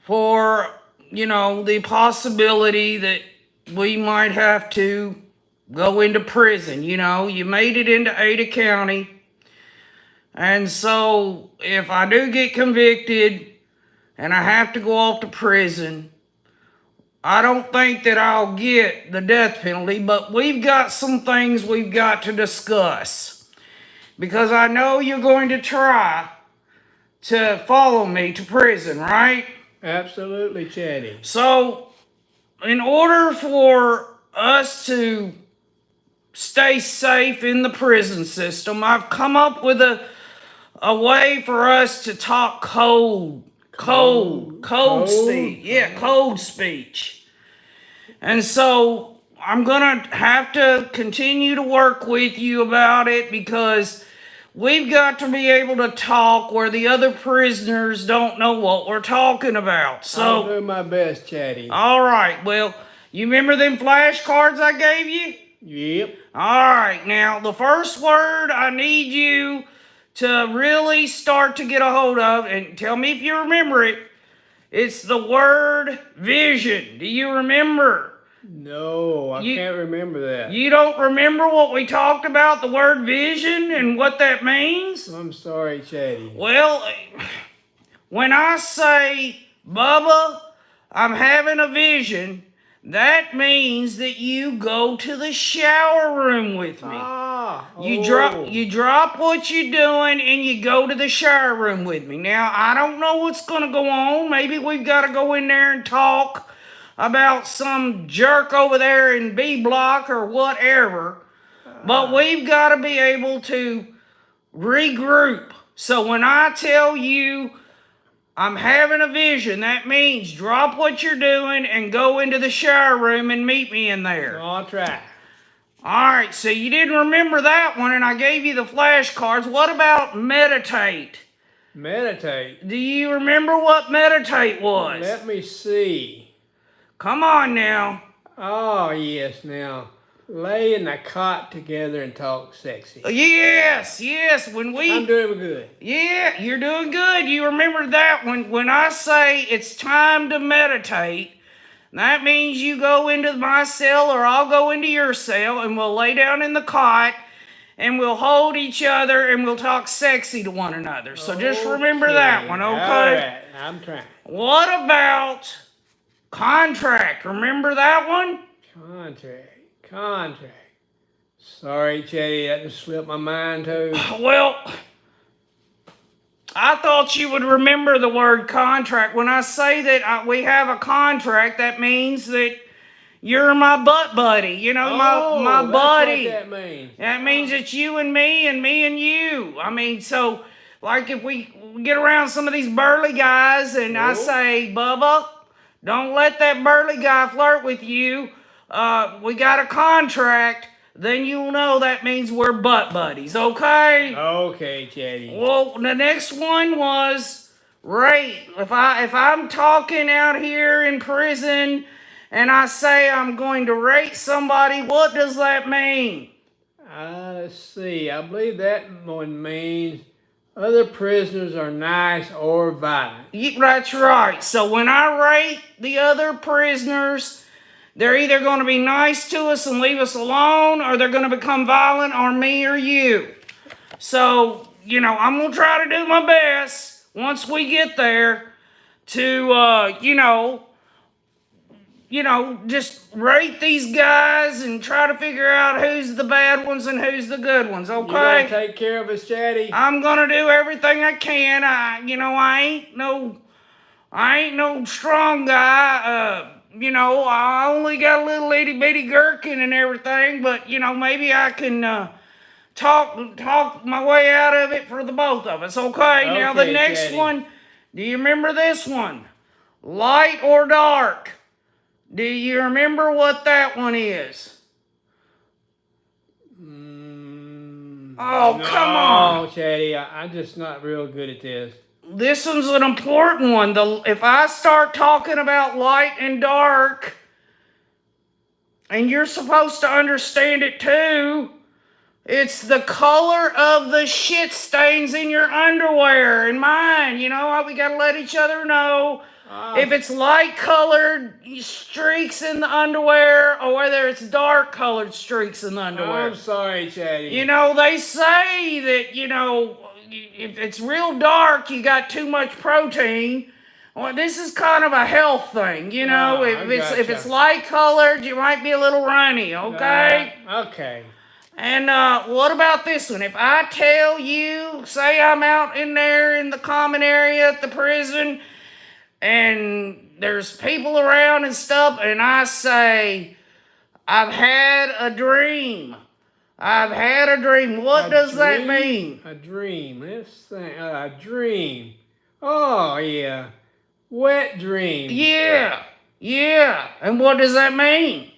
for, the possibility that we might have to go into prison. You made it into Ada County. And so if I do get convicted and I have to go off to prison, I don't think that I'll get the death penalty, but we've got some things we've got to discuss. Because I know you're going to try to follow me to prison, right? Absolutely, Chatty. So, in order for us to stay safe in the prison system, I've come up with a way for us to talk code speech. Yeah, code speech. And so I'm going to have to continue to work with you about it because we've got to be able to talk where the other prisoners don't know what we're talking about. So I'll do my best, Chatty. all right. Well, you remember them flashcards I gave you? Yep. All right. Now, the first word I need you to really start to get a hold of, and tell me if you remember it, it's the word vision. Do you remember? No, I can't remember that. You don't remember what we talked about, the word vision, and what that means? I'm sorry, Chatty. Well, when I say, Bubba, I'm having a vision, that means that you go to the shower room with me. You drop what you're doing and you go to the shower room with me. Now, I don't know what's going to go on. Maybe we've got to go in there and talk about some jerk over there in B block or whatever. But we've got to be able to regroup. So when I tell you I'm having a vision, that means drop what you're doing and go into the shower room and meet me in there. I'll try. All right, so you didn't remember that one, and I gave you the flashcards. What about meditate? Meditate? Do you remember what meditate was? Let me see. Come on now. Oh, yes, now. Lay in the cot together and talk sexy. Yes. I'm doing good. Yeah, you're doing good. You remember that when I say it's time to meditate, that means you go into my cell or I'll go into your cell and we'll lay down in the cot and we'll hold each other and we'll talk sexy to one another. So just remember that one, okay? All right, I'm trying. What about contract? Remember that one? Contract. Sorry, Chatty, that just slipped my mind too. Well, I thought you would remember the word contract. When I say that we have a contract, that means that you're my butt buddy. You know, my buddy. That's what that means. That means it's you and me and you. I mean, so, like if we get around some of these burly guys and I say, Bubba, don't let that burly guy flirt with you. We got a contract. Then you'll know that means we're butt buddies, okay? Okay, Chatty. Well, the next one was rate. If I'm talking out here in prison and I say I'm going to rate somebody, what does that mean? Let's see. I believe that one means other prisoners are nice or violent. That's right. So when I rate the other prisoners, they're either going to be nice to us and leave us alone, or they're going to become violent on me or you. So, I'm going to try to do my best once we get there to, just rate these guys and try to figure out who's the bad ones and who's the good ones, okay? You gonna take care of us, Chatty? I'm going to do everything I can. I ain't no strong guy. I only got a little itty bitty gherkin and everything, but maybe I can talk my way out of it for the both of us. Okay, now the next Chatty. one, do you remember this one? Light or dark? Do you remember what that one is? Oh, come on. Oh, Chatty, I'm just not real good at this. This one's an important one. If I start talking about light and dark, and you're supposed to understand it too, it's the color of the shit stains in your underwear and mine. We gotta let each other know if it's light colored streaks in the underwear or whether it's dark colored streaks in the underwear. I'm sorry, Chatty. You know, they say that, you know, if it's real dark, you got too much protein. Well, this is kind of a health thing, you know. Oh, if it's light colored, you might be a little runny, okay? Okay. And what about this one? If I tell you, say I'm out in there in the common area at the prison, and there's people around and stuff, and I say, I've had a dream. I've had a dream. What does that mean? A dream. Let's think. A dream. Oh, yeah. Wet dream. Yeah. And what does that mean?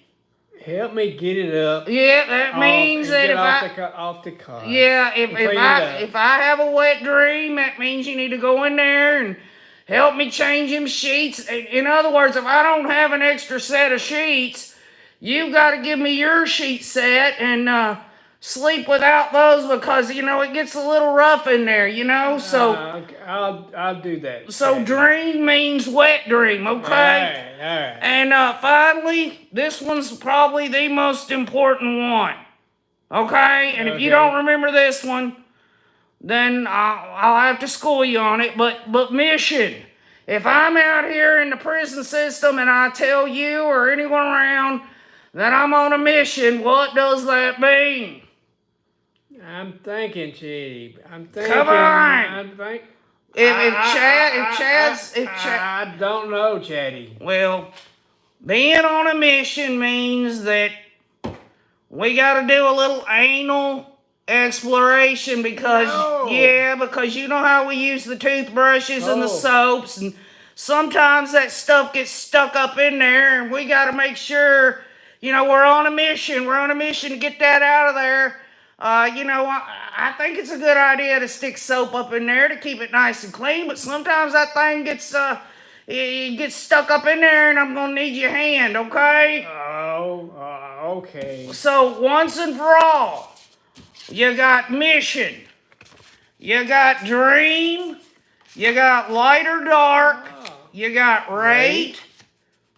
Help me get it up. Yeah, that means that if off the car. Yeah, if I have a wet dream, that means you need to go in there and help me change them sheets. In other words, if I don't have an extra set of sheets, you've got to give me your sheet set and sleep without those because, you know, it gets a little rough in there, you know? So Okay, I'll do that. So dream means wet dream, okay? All right. And finally, this one's probably the most important one, okay? And if you don't remember this one, then I'll have to school you on it. But mission. If I'm out here in the prison system and I tell you or anyone around that I'm on a mission, what does that mean? I'm thinking, Chatty. I'm thinking. Come on. I don't know, Chatty. Well, being on a mission means that we got to do a little anal exploration because you know how we use the toothbrushes and the soaps, and sometimes that stuff gets stuck up in there, and we got to make sure, you know, we're on a mission. We're on a mission to get that out of there. You know, I think it's a good idea to stick soap up in there to keep it nice and clean, but sometimes that thing gets it gets stuck up in there, and I'm gonna need your hand, okay? Okay. So once and for all, you got mission, you got dream, you got light or dark, you got rate,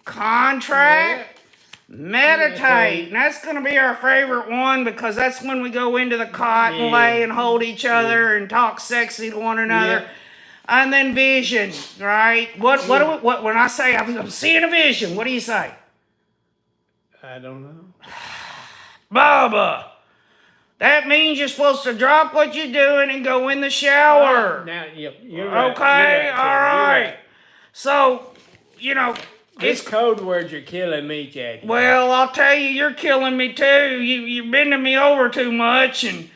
contract, meditate. And that's going to be our favorite one because that's when we go into the cot and lay and hold each other and talk sexy to one another. Yeah. And then vision, right? What when I say I'm seeing a vision, what do you say? I don't know. Bubba. That means you're supposed to drop what you're doing and go in the shower. Now, you're right. Okay, all right. So, you know, These code words are killing me, Chatty. well, I'll tell you, you're killing me too. You're bending me over too much, and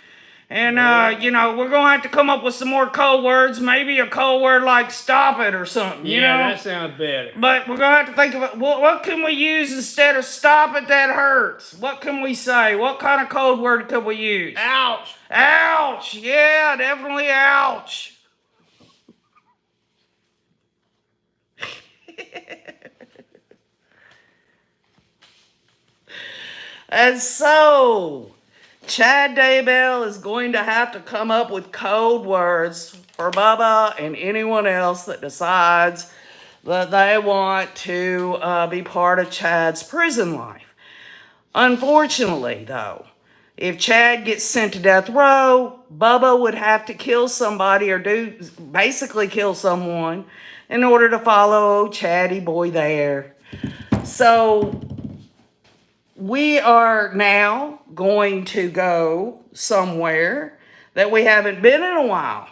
you know, we're gonna have to come up with some more code words. Maybe a code word like "stop it" or something. You know, that sounds better. But we're gonna have to think of it. What can we use instead of "stop it"? That hurts. What can we say? What kind of code word could we use? Ouch! Ouch! Yeah, definitely ouch. And so, Chad Daybell is going to have to come up with code words for Bubba and anyone else that decides that they want to be part of Chad's prison life. Unfortunately, though, if Chad gets sent to death row, Bubba would have to kill somebody or basically kill someone in order to follow Chatty boy there. So we are now going to go somewhere that we haven't been in a while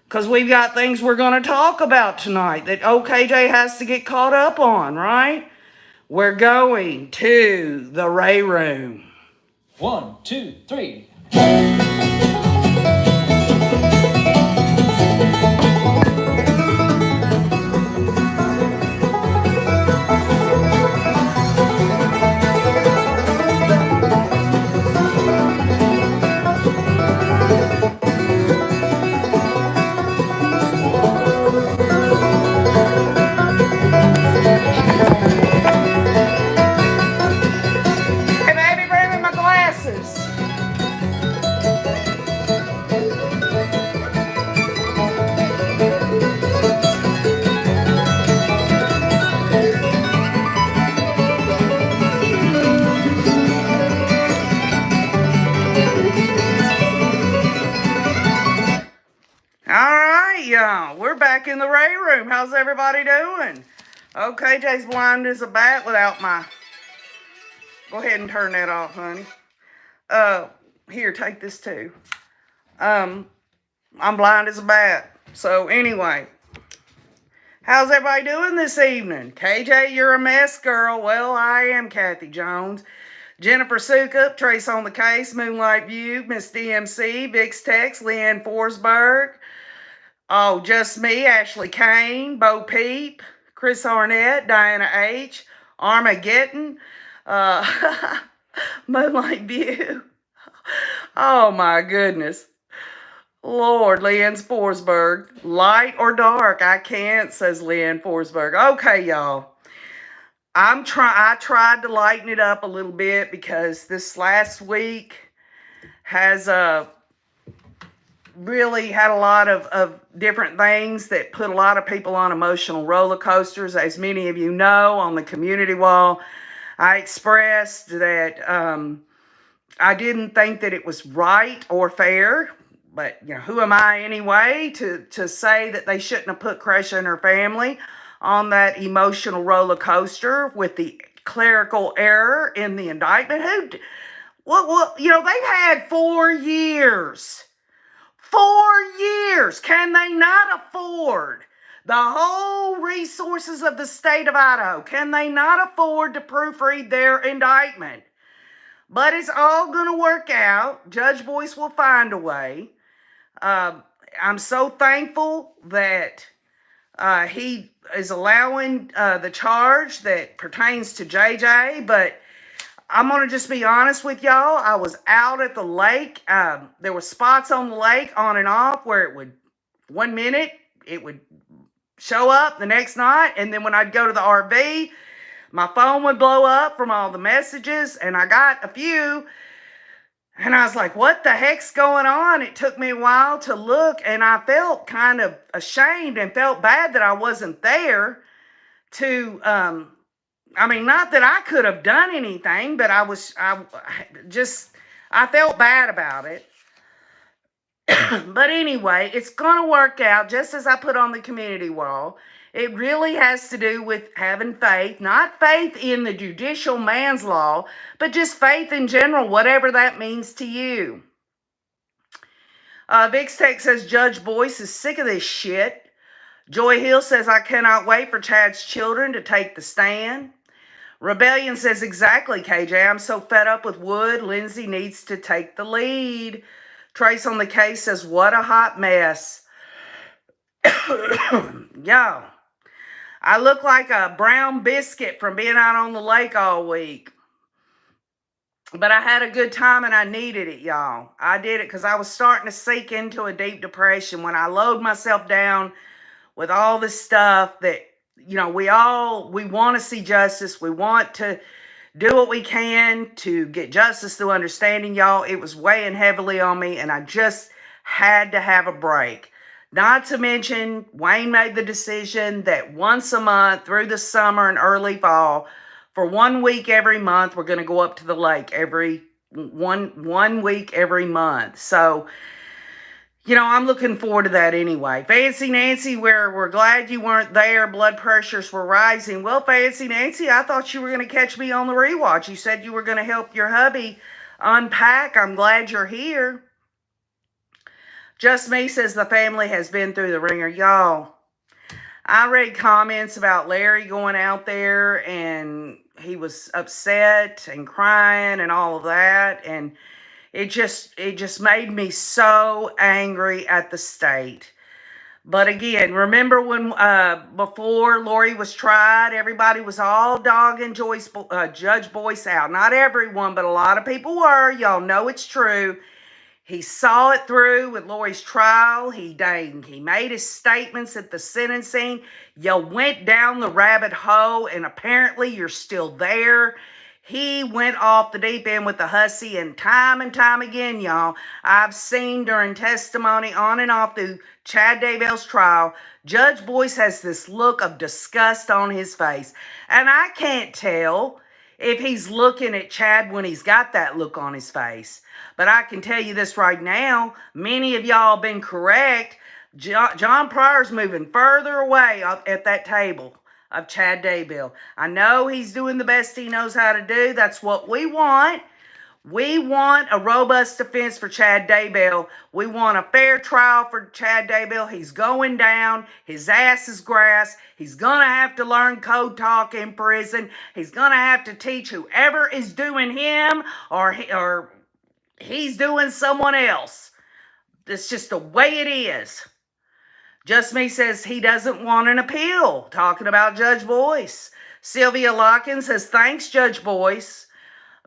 because we've got things we're going to talk about tonight that OKJ has to get caught up on, right? We're going to the Ray Room. 1, 2, 3. Hey, baby, bring me my glasses. How's everybody doing? Oh, KJ's blind as a bat without my... Go ahead and turn that off, honey. Here, take this too. I'm blind as a bat. So anyway, how's everybody doing this evening? KJ, you're a mess, girl. Well, I am Kathy Jones. Jennifer Sukup, Trace on the Case, Moonlight View, Miss DMC, Vix Tex, Leanne Forsberg. Oh, just me, Ashley Kane, Bo Peep, Chris Arnett, Diana H, Armageddon, Moonlight View. Oh my goodness. Lord, Leanne Forsberg. Light or dark? I can't, says Leanne Forsberg. Okay, y'all. I tried to lighten it up a little bit because this last week has really had a lot of different things that put a lot of people on emotional roller coasters. As many of you know, on the community wall, I expressed that I didn't think that it was right or fair. But, you know, who am I anyway to say that they shouldn't have put Cresha and her family on that emotional roller coaster with the clerical error in the indictment? Well, you know, they've had 4 years. 4 years. Can they not afford the whole resources of the state of Idaho? Can they not afford to proofread their indictment? But it's all going to work out. Judge Boyce will find a way. I'm so thankful that he is allowing the charge that pertains to JJ, but I'm going to just be honest with y'all. I was out at the lake. There were spots on the lake on and off where it would, 1 minute, it would show up the next night, and then when I'd go to the RV, my phone would blow up from all the messages, and I got a few. And I was like, what the heck's going on? It took me a while to look, and I felt kind of ashamed and felt bad that I wasn't there to, I mean, not that I could have done anything, but I felt bad about it. But anyway, it's going to work out just as I put on the community wall. It really has to do with having faith, not faith in the judicial man's law, but just faith in general, whatever that means to you. Vix Tech says Judge Boyce is sick of this shit. Joy Hill says, I cannot wait for Chad's children to take the stand. Rebellion says, exactly, KJ. I'm so fed up with Wood. Lindsay needs to take the lead. Trace on the Case says, what a hot mess. Y'all, I look like a brown biscuit from being out on the lake all week. But I had a good time and I needed it, y'all. I did it because I was starting to sink into a deep depression when I load myself down with all this stuff that, you know, we want to see justice. We want to do what we can to get justice through understanding, y'all. It was weighing heavily on me and I just had to have a break. Not to mention, Wayne made the decision that once a month through the summer and early fall, for 1 week every month, we're going to go up to the lake every one week every month. So, you know, I'm looking forward to that anyway. Fancy Nancy, we're glad you weren't there. Blood pressures were rising. Well, Fancy Nancy, I thought you were going to catch me on the rewatch. You said you were going to help your hubby unpack. I'm glad you're here. Just Me says the family has been through the ringer. Y'all, I read comments about Larry going out there and he was upset and crying and all of that. And it just made me so angry at the state. But again, remember when before Lori was tried, everybody was all dogging Judge Boyce out. Not everyone, but a lot of people were. Y'all know it's true. He saw it through with Lori's trial. He made his statements at the sentencing. You went down the rabbit hole, and apparently you're still there. He went off the deep end with the hussy, and time again, y'all, I've seen during testimony on and off through Chad Daybell's trial, Judge Boyce has this look of disgust on his face. And I can't tell if he's looking at Chad when he's got that look on his face. But I can tell you this right now, many of y'all been correct. John Pryor's moving further away at that table of Chad Daybell. I know he's doing the best he knows how to do. That's what we want. We want a robust defense for Chad Daybell. We want a fair trial for Chad Daybell. He's going down. His ass is grass. He's going to have to learn code talk in prison. He's going to have to teach whoever is doing him or he's doing someone else. It's just the way it is. Just Me says he doesn't want an appeal, talking about Judge Boyce. Sylvia Locken says, thanks, Judge Boyce.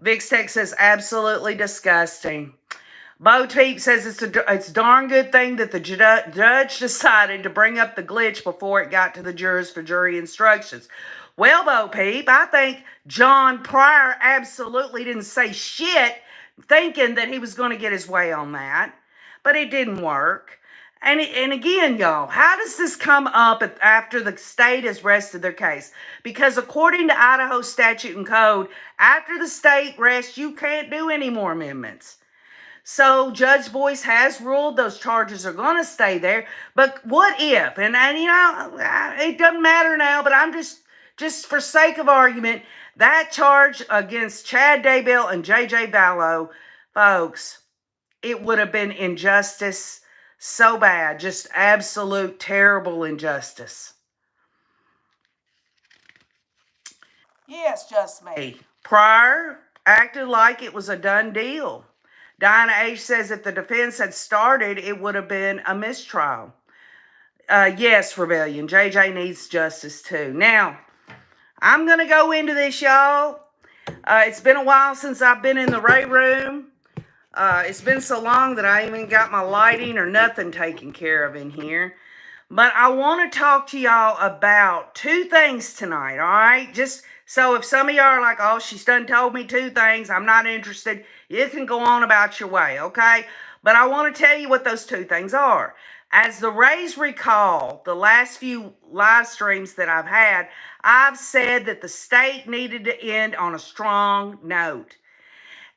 VixTech says, absolutely disgusting. Bo Teep says it's a darn good thing that the judge decided to bring up the glitch before it got to the jurors for jury instructions. Well, Bo Peep, I think John Pryor absolutely didn't say shit thinking that he was going to get his way on that. But it didn't work. And again, y'all, how does this come up after the state has rested their case? Because according to Idaho statute and code, after the state rests, you can't do any more amendments. So Judge Boyce has ruled those charges are going to stay there. But what if? And you know, it doesn't matter now, but I'm just for sake of argument, that charge against Chad Daybell and J.J. Vallow, folks, it would have been injustice. So bad, just absolute terrible injustice. Yes, just me. Pryor acted like it was a done deal. Diana H. says if the defense had started, it would have been a mistrial. Yes, Rebellion. JJ needs justice too. Now, I'm going to go into this, y'all. It's been a while since I've been in the Ray room. It's been so long that I even got my lighting or nothing taken care of in here. But I want to talk to y'all about two things tonight, all right? Just so if some of y'all are like, oh, she's done told me two things, I'm not interested, you can go on about your way, okay? But I want to tell you what those two things are. As the Rays recall, the last few live streams that I've had, I've said that the state needed to end on a strong note.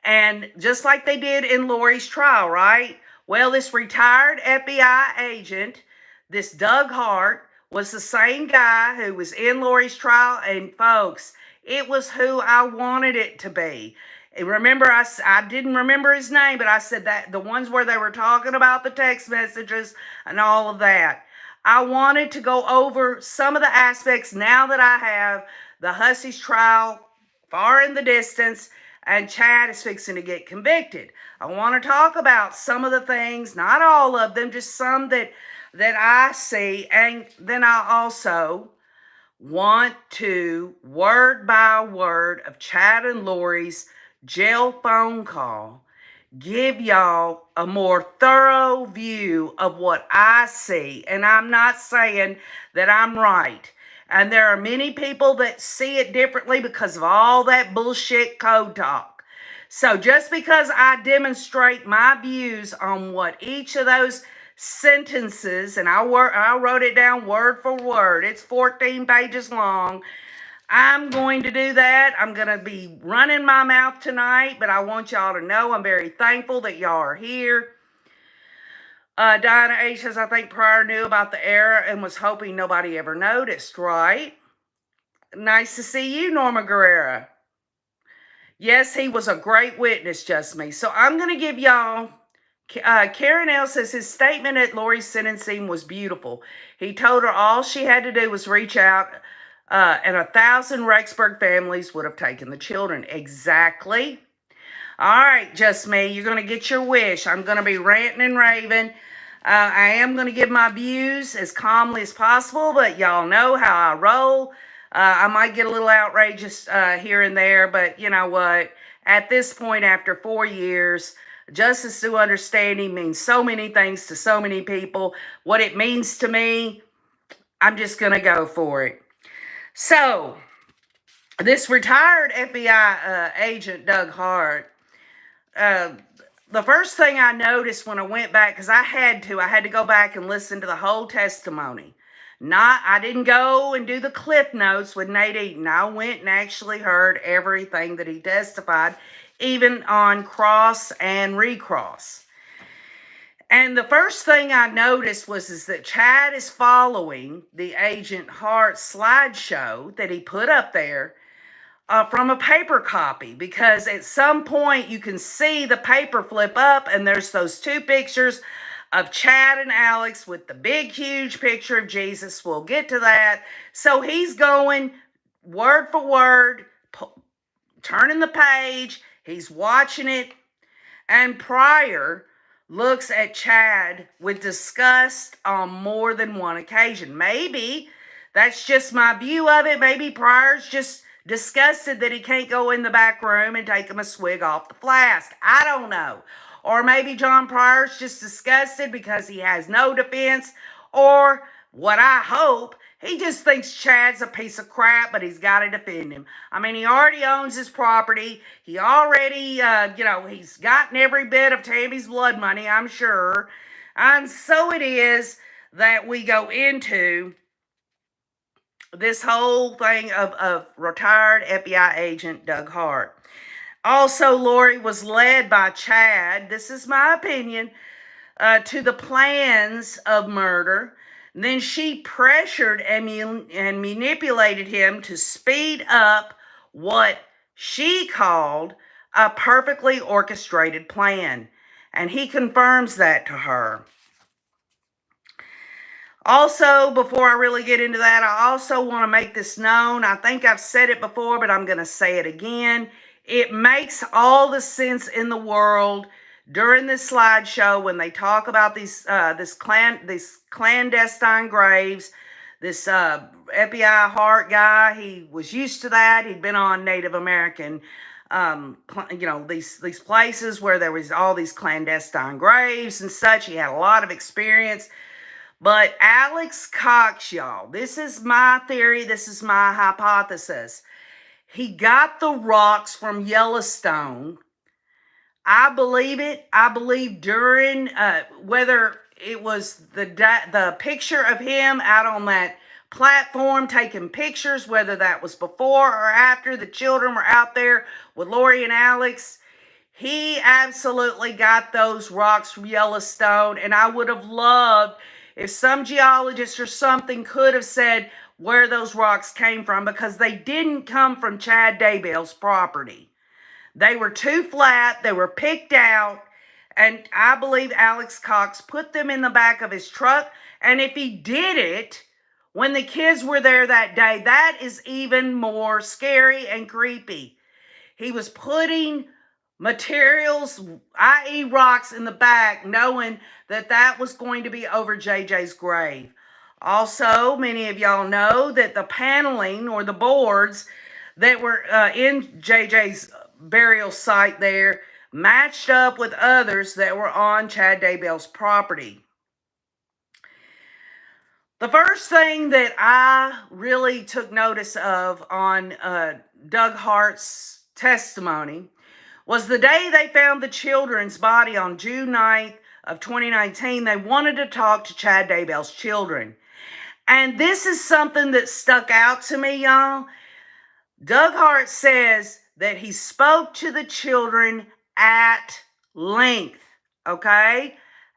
And just like they did in Lori's trial, right? Well, this retired FBI agent, this Doug Hart, was the same guy who was in Lori's trial. And folks, it was who I wanted it to be. And remember, I didn't remember his name, but I said that the ones where they were talking about the text messages and all of that. I wanted to go over some of the aspects now that I have the Hussey's trial far in the distance, and Chad is fixing to get convicted. I want to talk about some of the things, not all of them, just some that I see. And then I also want to, word by word of Chad and Lori's jail phone call, give y'all a more thorough view of what I see. And I'm not saying that I'm right. And there are many people that see it differently because of all that bullshit code talk. So just because I demonstrate my views on what each of those sentences, and I wrote it down word for word, it's 14 pages long, I'm going to do that. I'm going to be running my mouth tonight, but I want y'all to know I'm very thankful that y'all are here. Diana H. says, I think Pryor knew about the error and was hoping nobody ever noticed, right? Nice to see you, Norma Guerrera. Yes, he was a great witness, just me. So I'm going to give y'all, Karen L. says his statement at Lori's sentencing was beautiful. He told her all she had to do was reach out, and 1,000 Rexburg families would have taken the children. Exactly. All right, just me. You're going to get your wish. I'm going to be ranting and raving. I am going to give my views as calmly as possible, but y'all know how I roll. I might get a little outrageous here and there, but you know what? At this point, after 4 years, justice through understanding means so many things to so many people. What it means to me, I'm just going to go for it. So, this retired FBI agent, Doug Hart, the first thing I noticed when I went back, because I had to go back and listen to the whole testimony. I didn't go and do the clip notes with Nate Eaton. I went and actually heard everything that he testified, even on cross and recross. And the first thing I noticed is that Chad is following the Agent Hart slideshow that he put up there from a paper copy, because at some point you can see the paper flip up and there's those two pictures of Chad and Alex with the big, huge picture of Jesus. We'll get to that. So he's going word for word, turning the page. He's watching it. And Pryor looks at Chad with disgust on more than one occasion. Maybe that's just my view of it. Maybe Pryor's just disgusted that he can't go in the back room and take him a swig off the flask. I don't know. Or maybe John Pryor's just disgusted because he has no defense. Or what I hope, he just thinks Chad's a piece of crap, but he's got to defend him. I mean, he already owns his property. He already, he's gotten every bit of Tammy's blood money, I'm sure. And so it is that we go into this whole thing of retired FBI agent Doug Hart. Also, Lori was led by Chad, this is my opinion, to the plans of murder. Then she pressured and manipulated him to speed up what she called a perfectly orchestrated plan. And he confirms that to her. Also, before I really get into that, I also want to make this known. I think I've said it before, but I'm going to say it again. It makes all the sense in the world during this slideshow when they talk about these clandestine graves. This FBI Hart guy, he was used to that. He'd been on Native American, these places where there was all these clandestine graves and such. He had a lot of experience. But Alex Cox, y'all, this is my theory, this is my hypothesis. He got the rocks from Yellowstone. I believe it. I believe during, whether it was the picture of him out on that platform taking pictures, whether that was before or after the children were out there with Lori and Alex, he absolutely got those rocks from Yellowstone. And I would have loved if some geologist or something could have said where those rocks came from, because they didn't come from Chad Daybell's property. They were too flat, they were picked out, and I believe Alex Cox put them in the back of his truck. And if he did it when the kids were there that day, that is even more scary and creepy. He was putting materials, i.e. rocks, in the back, knowing that that was going to be over JJ's grave. Also, many of y'all know that the paneling or the boards that were in JJ's burial site there matched up with others that were on Chad Daybell's property. The first thing that I really took notice of on Doug Hart's testimony was the day they found the children's body on June 9th of 2019, they wanted to talk to Chad Daybell's children. And this is something that stuck out to me, y'all. Doug Hart says that he spoke to the children at length, okay?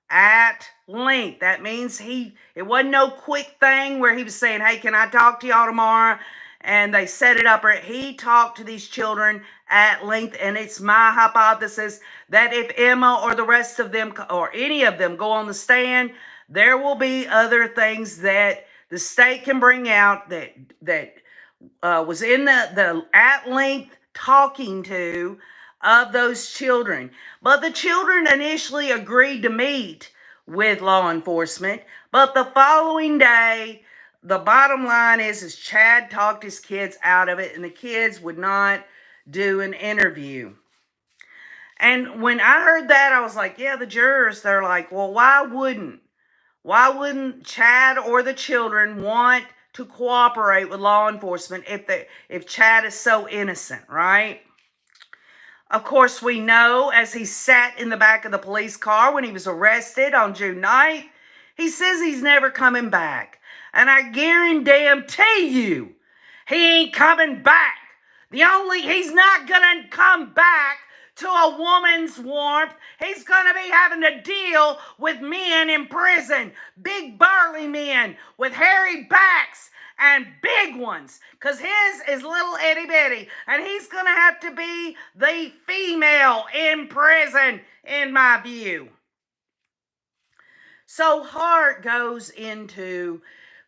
At length. That means it wasn't no quick thing where he was saying, hey, can I talk to y'all tomorrow? And they set it up. He talked to these children at length, and it's my hypothesis that if Emma or the rest of them or any of them go on the stand, there will be other things that the state can bring out that was in the at length talking to of those children. But the children initially agreed to meet with law enforcement, but the following day, the bottom line is Chad talked his kids out of it, and the kids would not do an interview. And when I heard that, I was like, yeah, the jurors, they're like, well, why wouldn't Chad or the children want to cooperate with law enforcement if Chad is so innocent, right? Of course, we know as he sat in the back of the police car when he was arrested on June 9th, he says he's never coming back. And I guarantee you, he ain't coming back. He's not gonna come back to a woman's warmth. He's going to be having to deal with men in prison, big burly men with hairy backs and big ones, because his is little itty bitty, and he's going to have to be the female in prison, in my view. So Hart goes into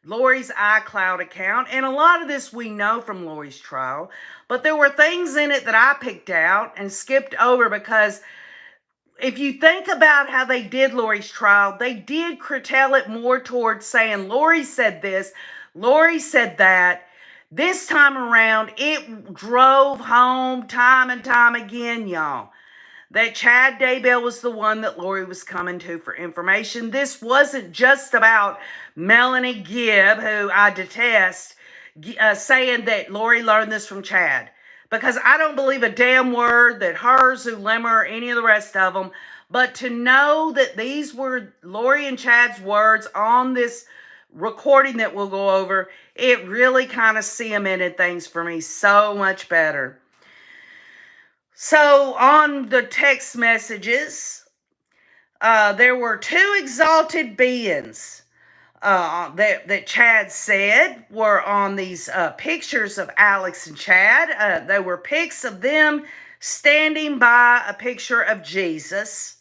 Lori's iCloud account, and a lot of this we know from Lori's trial, but there were things in it that I picked out and skipped over, because if you think about how they did Lori's trial, they did curtail it more towards saying Lori said this, Lori said that. This time around, it drove home time and time again, y'all, that Chad Daybell was the one that Lori was coming to for information. This wasn't just about Melanie Gibb, who I detest, saying that Lori learned this from Chad. Because I don't believe a damn word that her, Zulema, or any of the rest of them. But to know that these were Lori and Chad's words on this recording that we'll go over, it really kind of cemented things for me so much better. So on the text messages, there were 2 exalted beings that Chad said were on these pictures of Alex and Chad. They were pics of them standing by a picture of Jesus.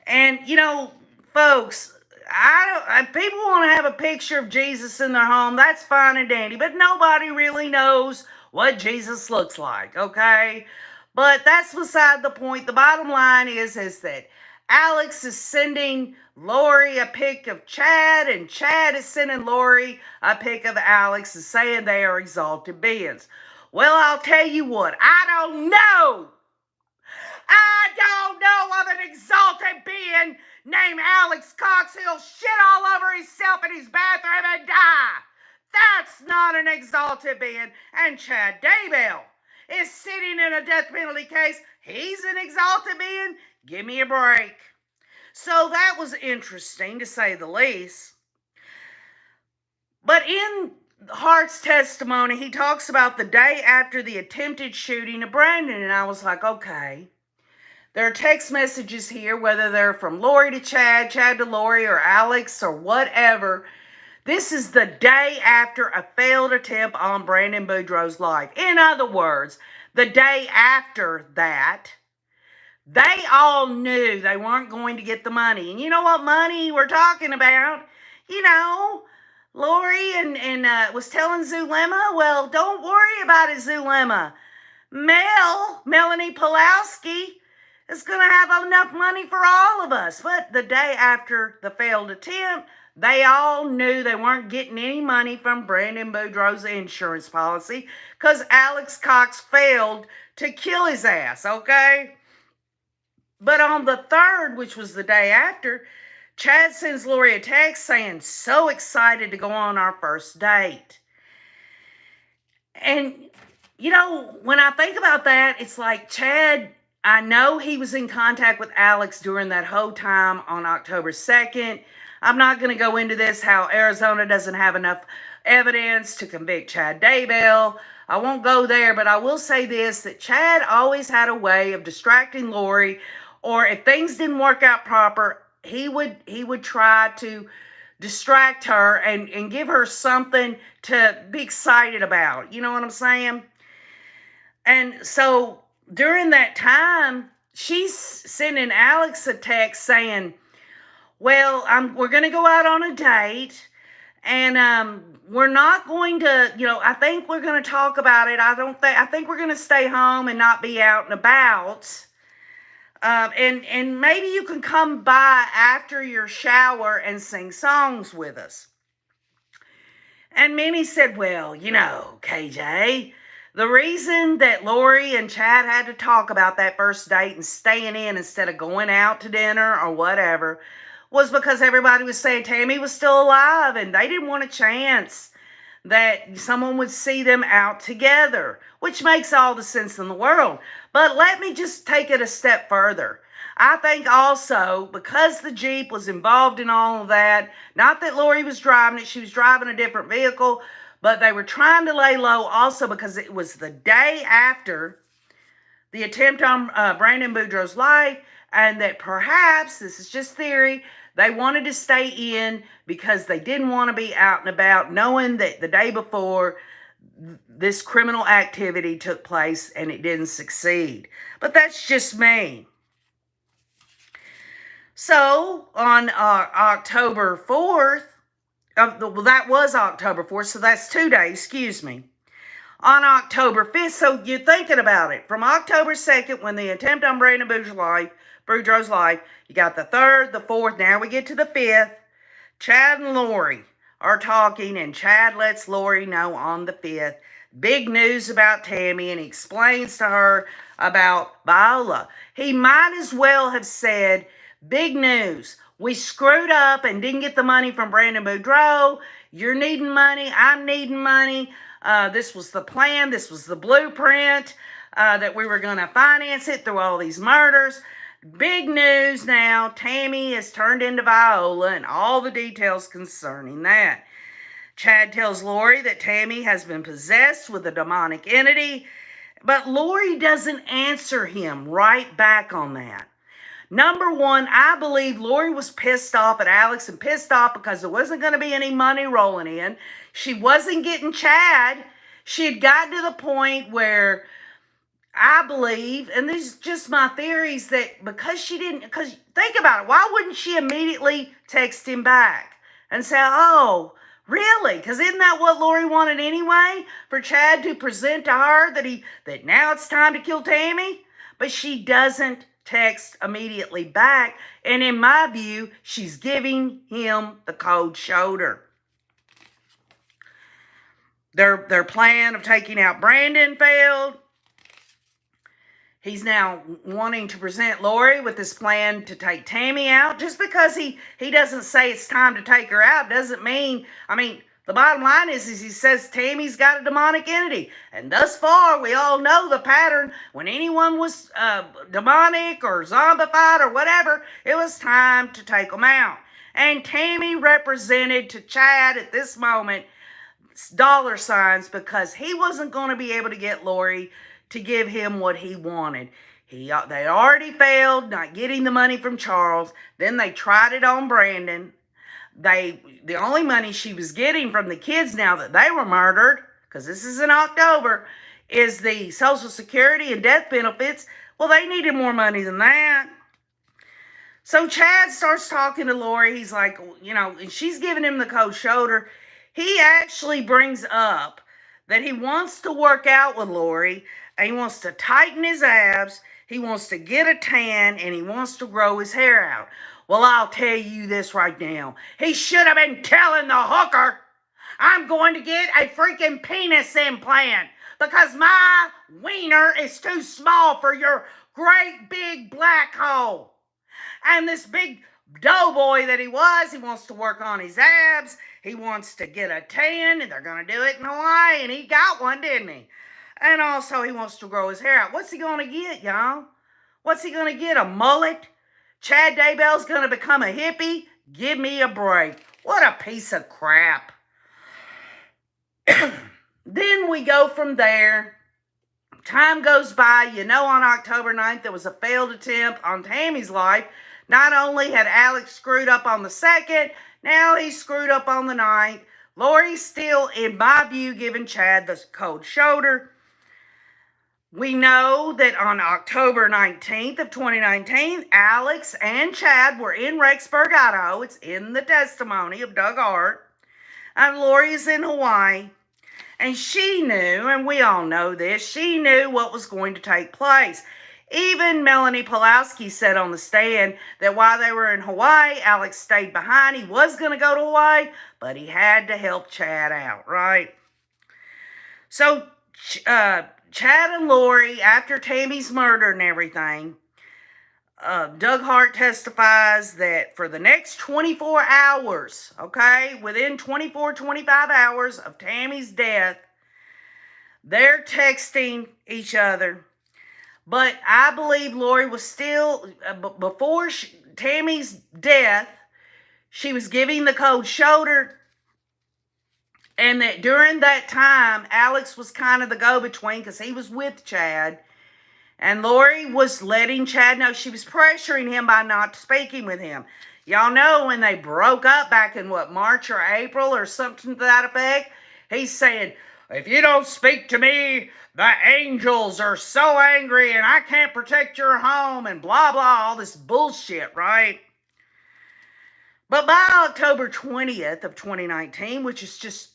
And, you know, folks, if people want to have a picture of Jesus in their home, that's fine and dandy, but nobody really knows what Jesus looks like, okay? But that's beside the point. The bottom line is that Alex is sending Lori a pic of Chad, and Chad is sending Lori a pic of Alex and saying they are exalted beings. Well, I'll tell you what, I don't know of an exalted being named Alex Cox. He'll shit all over himself in his bathroom and die. That's not an exalted being. And Chad Daybell is sitting in a death penalty case. He's an exalted being. Give me a break. So that was interesting, to say the least. But in Hart's testimony, he talks about the day after the attempted shooting of Brandon, and I was like, okay. There are text messages here, whether they're from Lori to Chad, Chad to Lori, or Alex, or whatever. This is the day after a failed attempt on Brandon Boudreaux's life. In other words, the day after that, they all knew they weren't going to get the money. And you know what money we're talking about? You know, Lori and was telling Zulema, well, don't worry about it, Zulema. Melanie Pulowski, is going to have enough money for all of us. But the day after the failed attempt, they all knew they weren't getting any money from Brandon Boudreaux's insurance policy because Alex Cox failed to kill his ass, okay? But on the 3rd, which was the day after, Chad sends Lori a text saying, so excited to go on our first date. And, you know, when I think about that, it's like Chad, I know he was in contact with Alex during that whole time on October 2nd. I'm not going to go into this, how Arizona doesn't have enough evidence to convict Chad Daybell. I won't go there, but I will say this, that Chad always had a way of distracting Lori, or if things didn't work out proper, he would try to distract her and give her something to be excited about. You know what I'm saying? And so during that time, she's sending Alex a text saying, well, we're going to go out on a date, and we're not going to, you know, I think we're going to talk about it. I think we're going to stay home and not be out and about. And maybe you can come by after your shower and sing songs with us. And Minnie said, well, you know, KJ, the reason that Lori and Chad had to talk about that first date and staying in instead of going out to dinner or whatever was because everybody was saying Tammy was still alive and they didn't want a chance that someone would see them out together, which makes all the sense in the world. But let me just take it a step further. I think also because the Jeep was involved in all of that, not that Lori was driving it, she was driving a different vehicle, but they were trying to lay low also because it was the day after the attempt on Brandon Boudreaux's life, and that perhaps, this is just theory, they wanted to stay in because they didn't want to be out and about, knowing that the day before this criminal activity took place and it didn't succeed. But that's just me. So on October 4th, well, that was October 4th, so that's 2 days, excuse me. On October 5th, so you're thinking about it, from October 2nd, when the attempt on Brandon Boudreaux's life, you got the 3rd, the 4th, now we get to the 5th. Chad and Lori are talking, and Chad lets Lori know on the 5th, big news about Tammy, and he explains to her about Viola. He might as well have said, big news, we screwed up and didn't get the money from Brandon Boudreaux. You're needing money, I'm needing money. This was the plan, this was the blueprint, that we were going to finance it through all these murders. Big news now, Tammy has turned into Viola, and all the details concerning that. Chad tells Lori that Tammy has been possessed with a demonic entity, but Lori doesn't answer him right back on that. Number one, I believe Lori was pissed off at Alex, and pissed off because there wasn't going to be any money rolling in. She wasn't getting Chad. She had gotten to the point where I believe, and this is just my theories, that because think about it, why wouldn't she immediately text him back and say, oh, really? Because isn't that what Lori wanted anyway? For Chad to present to her that now it's time to kill Tammy? But she doesn't text immediately back, and in my view, she's giving him the cold shoulder. Their plan of taking out Brandon failed. He's now wanting to present Lori with this plan to take Tammy out. Just because he doesn't say it's time to take her out doesn't mean, the bottom line is he says Tammy's got a demonic entity. And thus far, we all know the pattern. When anyone was demonic or zombified or whatever, it was time to take them out. And Tammy represented to Chad at this moment dollar signs, because he wasn't going to be able to get Lori to give him what he wanted. They already failed not getting the money from Charles. Then they tried it on Brandon. The only money she was getting from the kids now that they were murdered, because this is in October, is the Social Security and death benefits. Well, they needed more money than that. So Chad starts talking to Lori. He's like, and she's giving him the cold shoulder. He actually brings up that he wants to work out with Lori, and he wants to tighten his abs, he wants to get a tan, and he wants to grow his hair out. Well, I'll tell you this right now. He should have been telling the hooker, I'm going to get a freaking penis implant because my wiener is too small for your great big black hole. And this big doughboy that he wants to work on his abs. He wants to get a tan, and they're going to do it in Hawaii, and he got one, didn't he? And also, he wants to grow his hair out. What's he going to get, y'all? What's he going to get, a mullet? Chad Daybell's going to become a hippie? Give me a break. What a piece of crap. Then we go from there. Time goes by. On October 9th, there was a failed attempt on Tammy's life. Not only had Alex screwed up on the 2nd, now he screwed up on the 9th. Lori's still, in my view, giving Chad the cold shoulder. We know that on October 19th of 2019, Alex and Chad were in Rexburg, Idaho. It's in the testimony of Doug Hart. And Lori is in Hawaii. And she knew, and we all know this, she knew what was going to take place. Even Melanie Pulowski said on the stand that while they were in Hawaii, Alex stayed behind. He was going to go to Hawaii, but he had to help Chad out, right? So Chad and Lori, after Tammy's murder and everything, Doug Hart testifies that for the next 24 hours, within 24, 25 hours of Tammy's death, they're texting each other. But I believe Lori was still, before Tammy's death, she was giving the cold shoulder. And that during that time, Alex was kind of the go-between because he was with Chad. And Lori was letting Chad know she was pressuring him by not speaking with him. Y'all know when they broke up back in March or April or something to that effect? He's saying, if you don't speak to me, the angels are so angry and I can't protect your home and blah, blah, all this bullshit, right? But by October 20th of 2019, which is just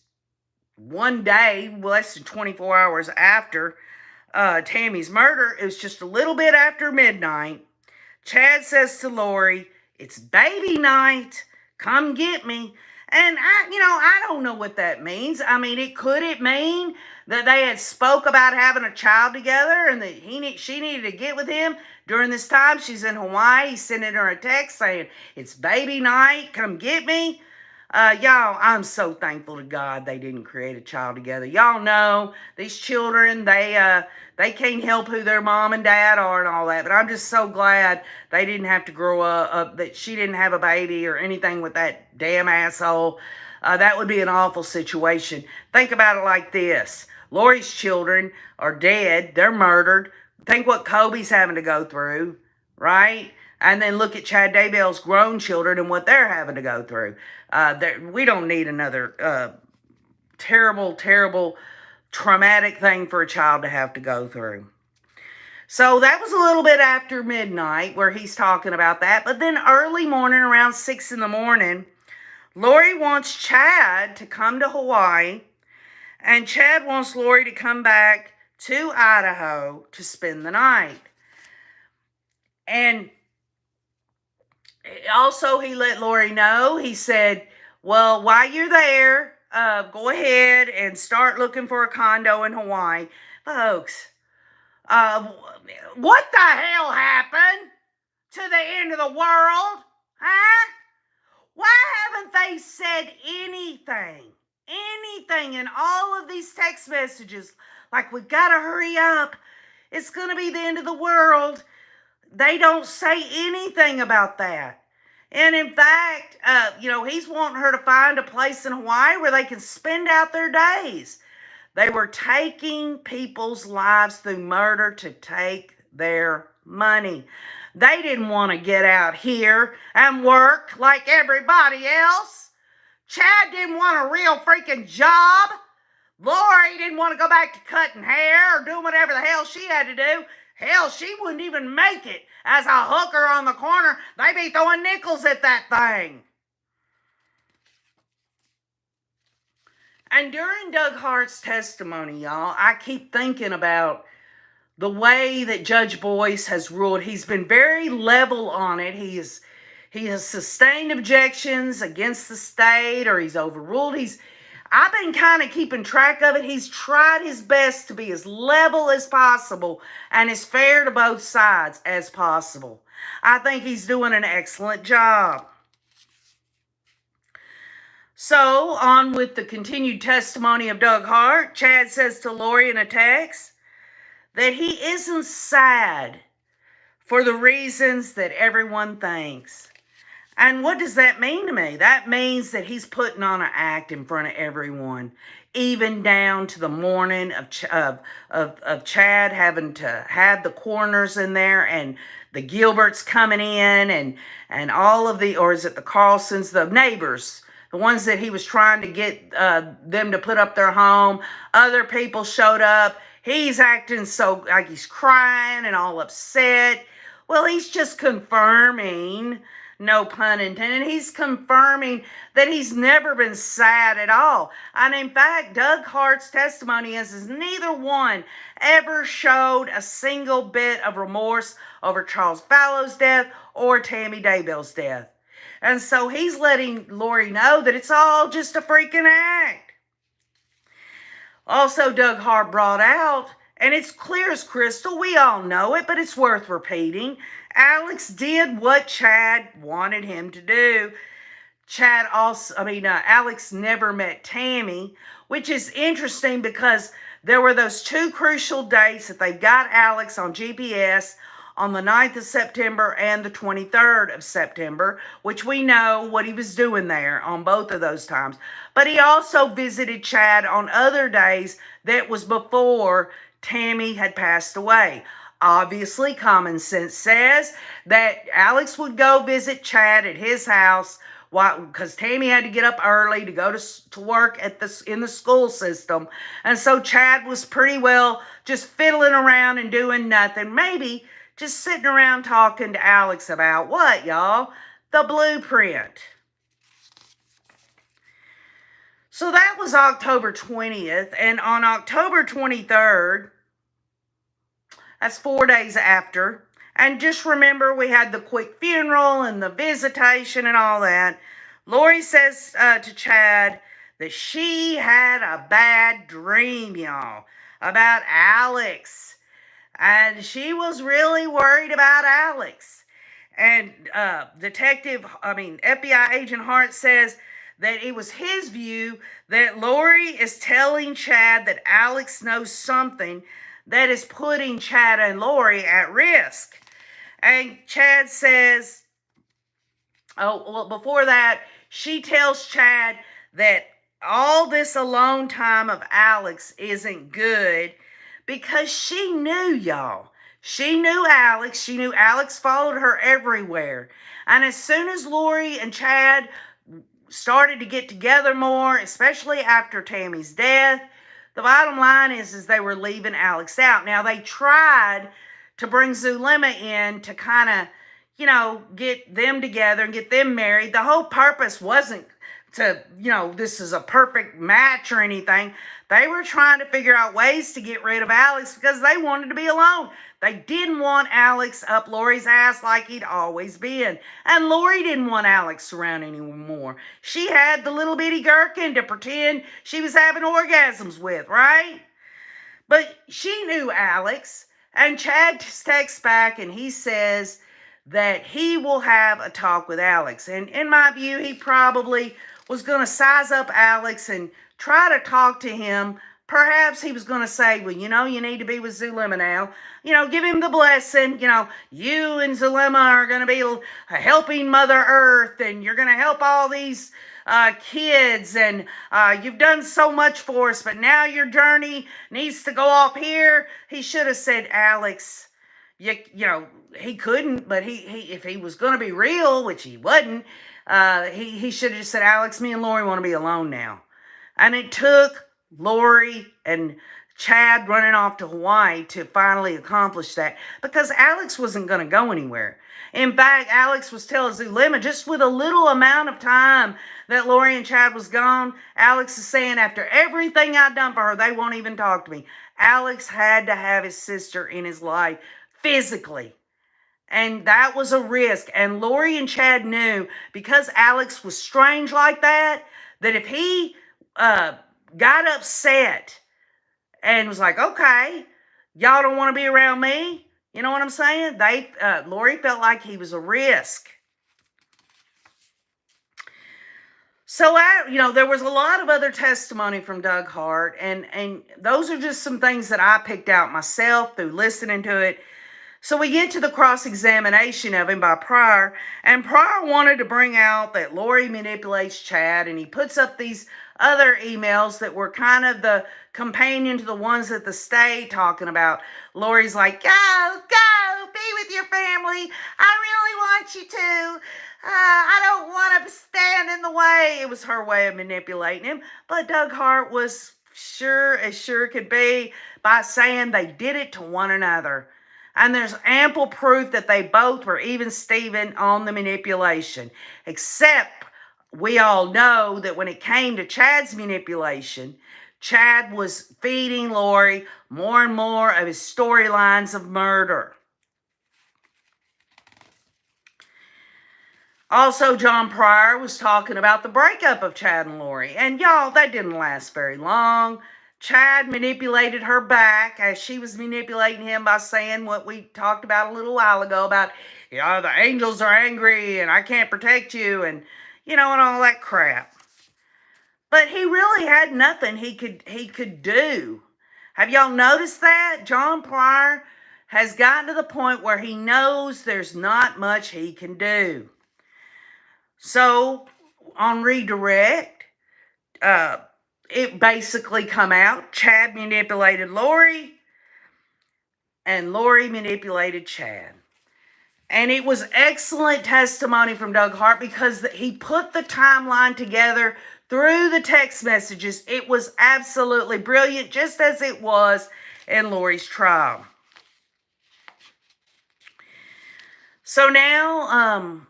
one day, less than 24 hours after Tammy's murder, it was just a little bit after midnight, Chad says to Lori, it's baby night, come get me. And I don't know what that means. I mean, it mean that they had spoke about having a child together and that she needed to get with him during this time. She's in Hawaii. He's sending her a text saying, it's baby night, come get me. Y'all, I'm so thankful to God they didn't create a child together. Y'all know these children, they can't help who their mom and dad are and all that. But I'm just so glad they didn't have to grow up, that she didn't have a baby or anything with that damn asshole. That would be an awful situation. Think about it like this. Lori's children are dead. They're murdered. Think what Kobe's having to go through, right? And then look at Chad Daybell's grown children and what they're having to go through. We don't need another terrible, terrible, traumatic thing for a child to have to go through. So that was a little bit after midnight where he's talking about that. But then early morning, around 6 in the morning, Lori wants Chad to come to Hawaii. And Chad wants Lori to come back to Idaho to spend the night. And also, he let Lori know, he said, well, while you're there, go ahead and start looking for a condo in Hawaii. Folks, what the hell happened to the end of the world? Huh? Why haven't they said anything in all of these text messages? Like, we gotta hurry up. It's gonna be the end of the world. They don't say anything about that. And in fact, he's wanting her to find a place in Hawaii where they can spend out their days. They were taking people's lives through murder to take their money. They didn't want to get out here and work like everybody else. Chad didn't want a real freaking job. Lori didn't want to go back to cutting hair or doing whatever the hell she had to do. Hell, she wouldn't even make it as a hooker on the corner. They'd be throwing nickels at that thing. And during Doug Hart's testimony, y'all, I keep thinking about the way that Judge Boyce has ruled. He's been very level on it. He has sustained objections against the state, or he's overruled. I've been kind of keeping track of it. He's tried his best to be as level as possible and as fair to both sides as possible. I think he's doing an excellent job. So, on with the continued testimony of Doug Hart. Chad says to Lori in a text that he isn't sad for the reasons that everyone thinks. And what does that mean to me? That means that he's putting on an act in front of everyone, even down to the morning of Chad having to have the coroners in there and the Gilberts coming in and all of the, or is it the Carlsons, the neighbors, the ones that he was trying to get them to put up their home. Other people showed up. He's acting so like he's crying and all upset. Well, he's just confirming, no pun intended, he's confirming that he's never been sad at all. And in fact, Doug Hart's testimony is neither one ever showed a single bit of remorse over Charles Fallow's death or Tammy Daybell's death. And so he's letting Lori know that it's all just a freaking act. Also, Doug Hart brought out, and it's clear as crystal, we all know it, but it's worth repeating, Alex did what Chad wanted him to do. Alex never met Tammy, which is interesting because there were those two crucial dates that they got Alex on GPS on the 9th of September and the 23rd of September, which we know what he was doing there on both of those times. But he also visited Chad on other days that was before Tammy had passed away. Obviously, common sense says that Alex would go visit Chad at his house because Tammy had to get up early to go to work in the school system. And so Chad was pretty well just fiddling around and doing nothing. Maybe just sitting around talking to Alex about what, y'all? The blueprint. So that was October 20th. And on October 23rd, that's 4 days after. And just remember, we had the quick funeral and the visitation and all that. Lori says to Chad that she had a bad dream, y'all, about Alex. And she was really worried about Alex. And FBI agent Hart says that it was his view that Lori is telling Chad that Alex knows something that is putting Chad and Lori at risk. And Chad says, before that, she tells Chad that all this alone time of Alex isn't good because she knew, y'all. She knew Alex. She knew Alex followed her everywhere. And as soon as Lori and Chad started to get together more, especially after Tammy's death, the bottom line is they were leaving Alex out. Now, they tried to bring Zulema in to kind of, get them together and get them married. The whole purpose wasn't to, this is a perfect match or anything. They were trying to figure out ways to get rid of Alex because they wanted to be alone. They didn't want Alex up Lori's ass like he'd always been. And Lori didn't want Alex around anymore. She had the little bitty gherkin to pretend she was having orgasms with, right? But she knew Alex. And Chad texts back and he says that he will have a talk with Alex. And in my view, he probably was going to size up Alex and try to talk to him. Perhaps he was going to say, well, you need to be with Zulema now. Give him the blessing. You and Zulema are going to be helping Mother Earth, and you're going to help all these kids, and you've done so much for us, but now your journey needs to go off here. He should have said, Alex, he couldn't, but he if he was going to be real, which he wasn't, he should have just said, Alex, me and Lori want to be alone now. And it took Lori and Chad running off to Hawaii to finally accomplish that because Alex wasn't going to go anywhere. In fact, Alex was telling Zulema, just with a little amount of time that Lori and Chad was gone, Alex is saying, after everything I've done for her, they won't even talk to me. Alex had to have his sister in his life physically. And that was a risk. And Lori and Chad knew, because Alex was strange like that if he got upset and was like, okay, y'all don't want to be around me, you know what I'm saying? Lori felt like he was a risk. So, there was a lot of other testimony from Doug Hart, and those are just some things that I picked out myself through listening to it. So we get to the cross-examination of him by Pryor, and Pryor wanted to bring out that Lori manipulates Chad, and he puts up these other emails that were kind of the companion to the ones that the state talking about. Lori's like, go, be with your family. I really want you to. I don't want to stand in the way. It was her way of manipulating him. But Doug Hart was sure could be by saying they did it to one another. And there's ample proof that they both were even Steven on the manipulation. Except we all know that when it came to Chad's manipulation, Chad was feeding Lori more and more of his storylines of murder. Also, John Pryor was talking about the breakup of Chad and Lori. And y'all, that didn't last very long. Chad manipulated her back as she was manipulating him by saying what we talked about a little while ago about, the angels are angry and I can't protect you and, and all that crap. But he really had nothing he could do. Have y'all noticed that? John Pryor has gotten to the point where he knows there's not much he can do. So, on redirect, it basically come out, Chad manipulated Lori, and Lori manipulated Chad. And it was excellent testimony from Doug Hart because he put the timeline together through the text messages. It was absolutely brilliant, just as it was in Lori's trial. So now,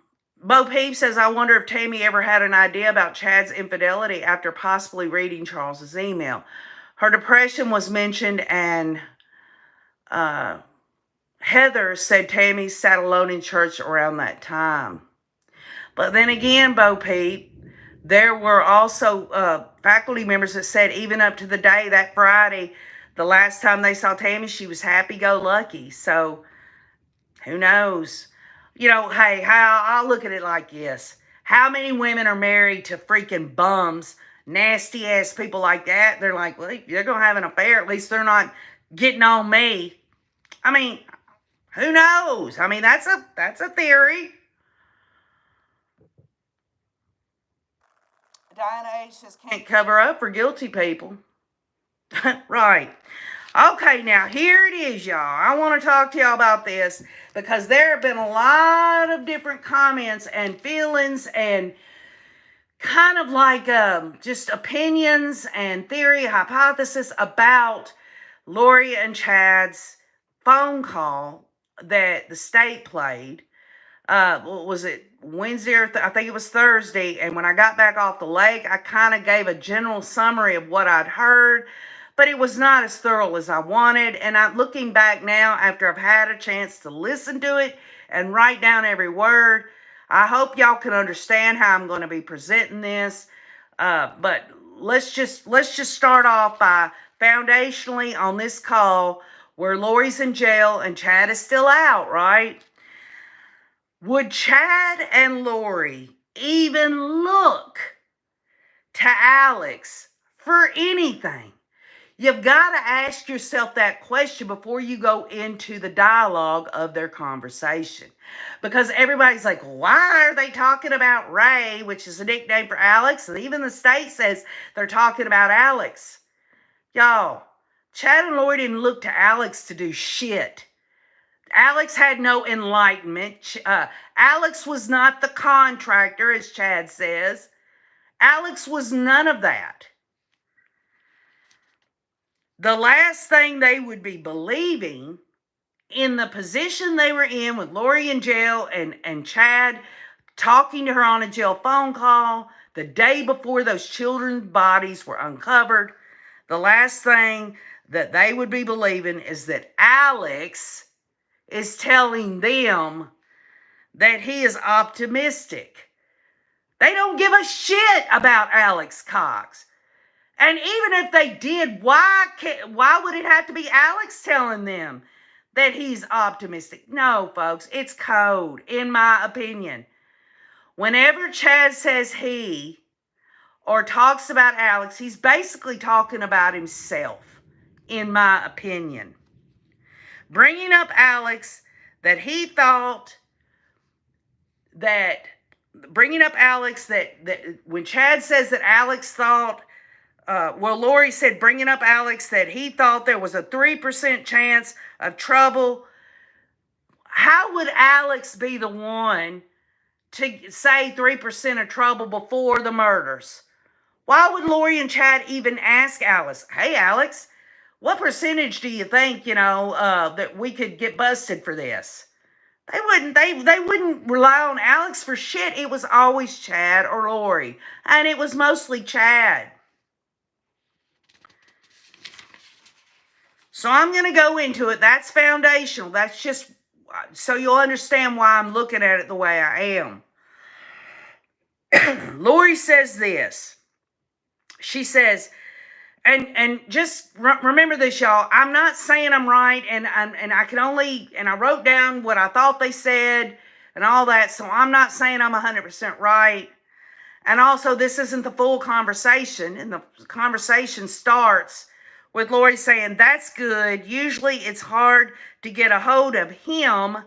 Bo Peep says, I wonder if Tammy ever had an idea about Chad's infidelity after possibly reading Charles's email. Her depression was mentioned, and Heather said Tammy sat alone in church around that time. But then again, Bo Peep, there were also faculty members that said even up to the day, that Friday, the last time they saw Tammy, she was happy-go-lucky. So, who knows? You know, hey, I'll look at it like this. How many women are married to freaking bums, nasty-ass people like that? They're like, well, they're going to have an affair. At least they're not getting on me. I mean, who knows? I mean, that's a theory. Diana H just can't cover up for guilty people. Right. Okay, now here it is, y'all. I want to talk to y'all about this because there have been a lot of different comments and feelings and kind of like just opinions and theory, hypothesis about Lori and Chad's phone call that the state played. What was it, Wednesday or I think it was Thursday, and when I got back off the lake, I kind of gave a general summary of what I'd heard, but it was not as thorough as I wanted, and I'm looking back now after I've had a chance to listen to it and write down every word. I hope y'all can understand how I'm going to be presenting this, but let's just start off by foundationally on this call where Lori's in jail and Chad is still out, right? Would Chad and Lori even look to Alex for anything? You've got to ask yourself that question before you go into the dialogue of their conversation. Because everybody's like, why are they talking about Ray, which is a nickname for Alex? And even the state says they're talking about Alex. Y'all, Chad and Lori didn't look to Alex to do shit. Alex had no enlightenment. Alex was not the contractor, as Chad says. Alex was none of that. The last thing they would be believing in the position they were in with Lori in jail and Chad talking to her on a jail phone call the day before those children's bodies were uncovered, the last thing that they would be believing is that Alex is telling them that he is optimistic. They don't give a shit about Alex Cox. And even if they did, why would it have to be Alex telling them that he's optimistic? No, folks, it's code, in my opinion. Whenever Chad says he or talks about Alex, he's basically talking about himself, in my opinion. Bringing up Alex, that he thought that, bringing up Alex, that when Chad says that Alex thought, Lori said, bringing up Alex, that he thought there was a 3% chance of trouble. How would Alex be the one to say 3% of trouble before the murders? Why would Lori and Chad even ask Alex, hey, Alex, what percentage do you think, that we could get busted for this? They wouldn't rely on Alex for shit. It was always Chad or Lori. And it was mostly Chad. So I'm going to go into it. That's foundational. That's just so you'll understand why I'm looking at it the way I am. Lori says this. She says, and just remember this, y'all. I'm not saying I'm right, and I wrote down what I thought they said and all that, so I'm not saying I'm 100% right. And also, this isn't the full conversation, and the conversation starts with Lori saying, that's good. Usually it's hard to get a hold of him,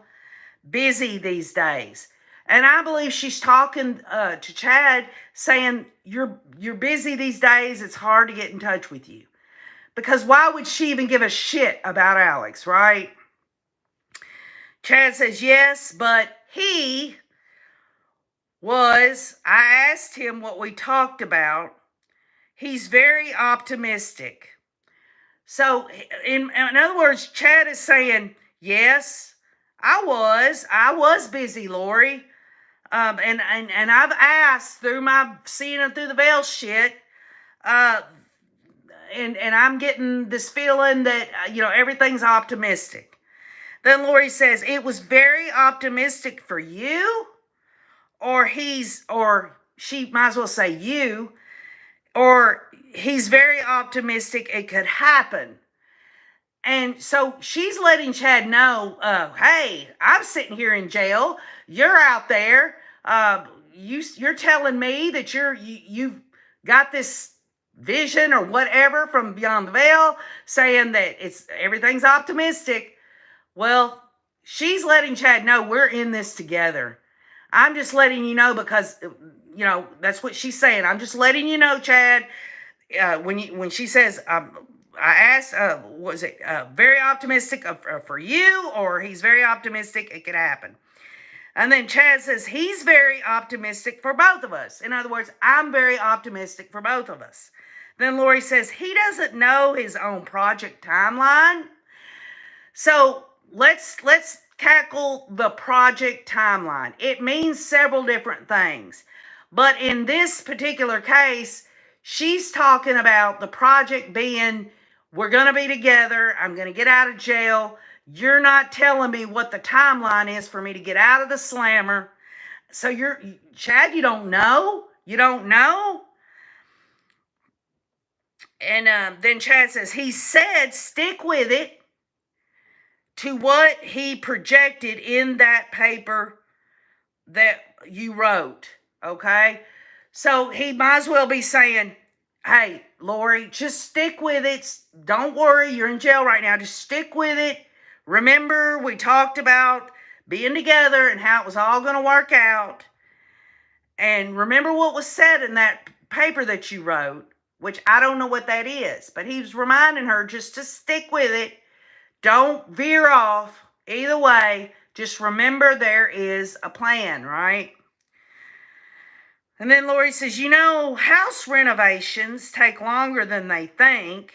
busy these days. And I believe she's talking to Chad, saying, you're busy these days. It's hard to get in touch with you. Because why would she even give a shit about Alex, right? Chad says, yes, but I asked him what we talked about. He's very optimistic. So, in other words, Chad is saying, yes, I was busy, Lori. And I've asked through my seeing it through the veil shit, and I'm getting this feeling that, everything's optimistic. Then Lori says, it was very optimistic for you, or she might as well say you, or he's very optimistic it could happen. And so she's letting Chad know, hey, I'm sitting here in jail. You're out there. You're telling me that you've got this vision or whatever from beyond the veil, saying that everything's optimistic. Well, she's letting Chad know we're in this together. I'm just letting you know because, that's what she's saying. I'm just letting you know, Chad, when she says, I asked, was it very optimistic for you, or he's very optimistic it could happen? And then Chad says he's very optimistic for both of us. In other words, I'm very optimistic for both of us. Then Lori says he doesn't know his own project timeline. So let's tackle the project timeline. It means several different things. But in this particular case, she's talking about the project being, we're going to be together. I'm going to get out of jail. You're not telling me what the timeline is for me to get out of the slammer. So Chad, you don't know? You don't know? And then Chad says, he said, stick with it to what he projected in that paper that you wrote. Okay? So he might as well be saying, hey, Lori, just stick with it. Don't worry, you're in jail right now. Just stick with it. Remember, we talked about being together and how it was all going to work out. And remember what was said in that paper that you wrote, which I don't know what that is. But he was reminding her just to stick with it. Don't veer off. Either way, just remember there is a plan, right? And then Lori says, house renovations take longer than they think.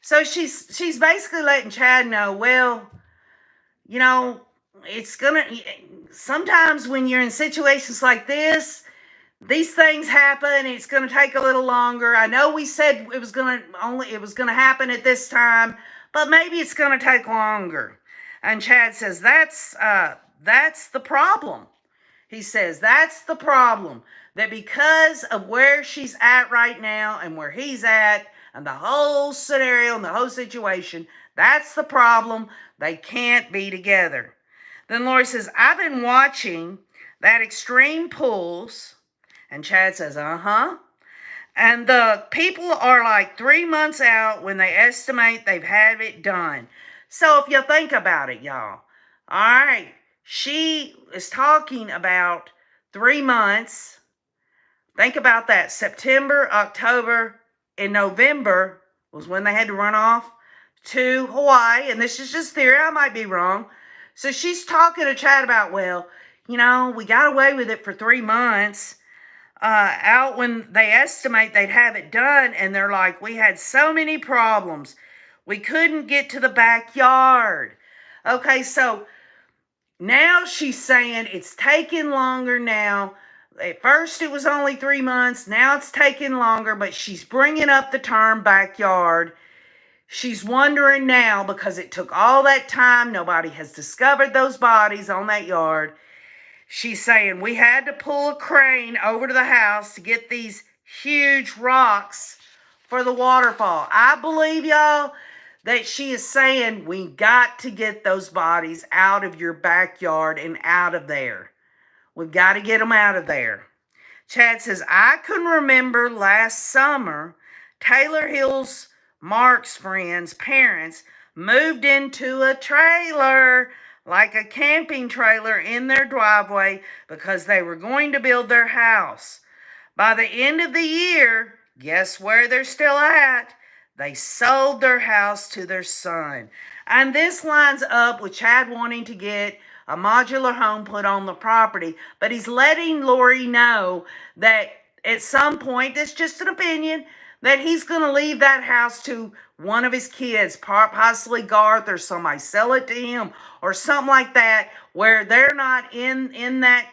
So she's basically letting Chad know, well, sometimes when you're in situations like this, these things happen. It's going to take a little longer. I know we said it was going to happen at this time, but maybe it's going to take longer. And Chad says, that's the problem. He says, that's the problem. That because of where she's at right now and where he's at and the whole scenario and the whole situation, that's the problem. They can't be together. Then Lori says, I've been watching that Extreme Pulls. And Chad says, uh-huh. And the people are like 3 months out when they estimate they've had it done. So if you think about it, y'all, all right, she is talking about 3 months. Think about that. September, October, and November was when they had to run off to Hawaii. And this is just theory. I might be wrong. So she's talking to Chad about, well, we got away with it for 3 months. Out when they estimate they'd have it done. And they're like, we had so many problems. We couldn't get to the backyard. Okay, so now she's saying it's taking longer now. At first it was only 3 months. Now it's taking longer, but she's bringing up the term backyard. She's wondering now because it took all that time. Nobody has discovered those bodies on that yard. She's saying we had to pull a crane over to the house to get these huge rocks for the waterfall. I believe, y'all, that she is saying we got to get those bodies out of your backyard and out of there. We've got to get them out of there. Chad says, I can remember last summer, Taylor Hill's Mark's friends' parents moved into a trailer, like a camping trailer, in their driveway because they were going to build their house. By the end of the year, guess where they're still at? They sold their house to their son. And this lines up with Chad wanting to get a modular home put on the property. But he's letting Lori know that at some point, it's just an opinion, that he's going to leave that house to one of his kids, possibly Garth or somebody, sell it to him or something like that, where they're not in that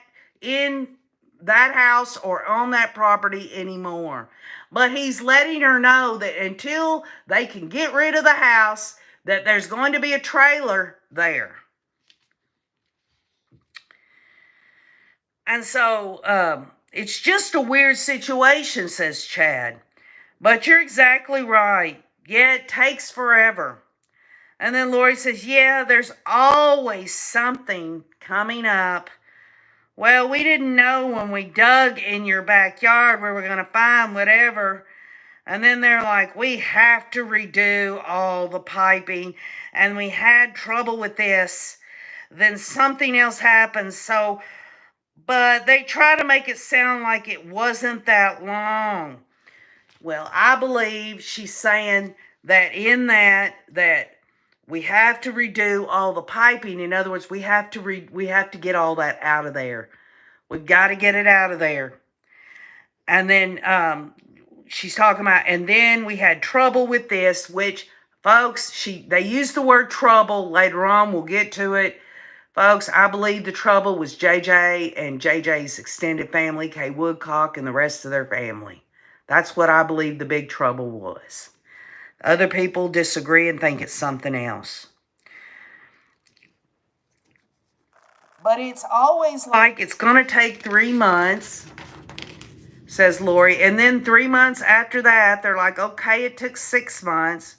house or on that property anymore. But he's letting her know that until they can get rid of the house, that there's going to be a trailer there. And so it's just a weird situation, says Chad. But you're exactly right. Yeah, it takes forever. And then Lori says, yeah, there's always something coming up. Well, we didn't know when we dug in your backyard we were going to find whatever. And then they're like, we have to redo all the piping. And we had trouble with this. Then something else happened. But they try to make it sound like it wasn't that long. Well, I believe she's saying that in that we have to redo all the piping. In other words, we have to get all that out of there. We've got to get it out of there. And then she's talking about, and then we had trouble with this, which, folks, they used the word trouble later on. We'll get to it. Folks, I believe the trouble was JJ and JJ's extended family, Kay Woodcock, and the rest of their family. That's what I believe the big trouble was. Other people disagree and think it's something else. But it's always like it's going to take 3 months, says Lori. And then 3 months after that, they're like, okay, it took 6 months.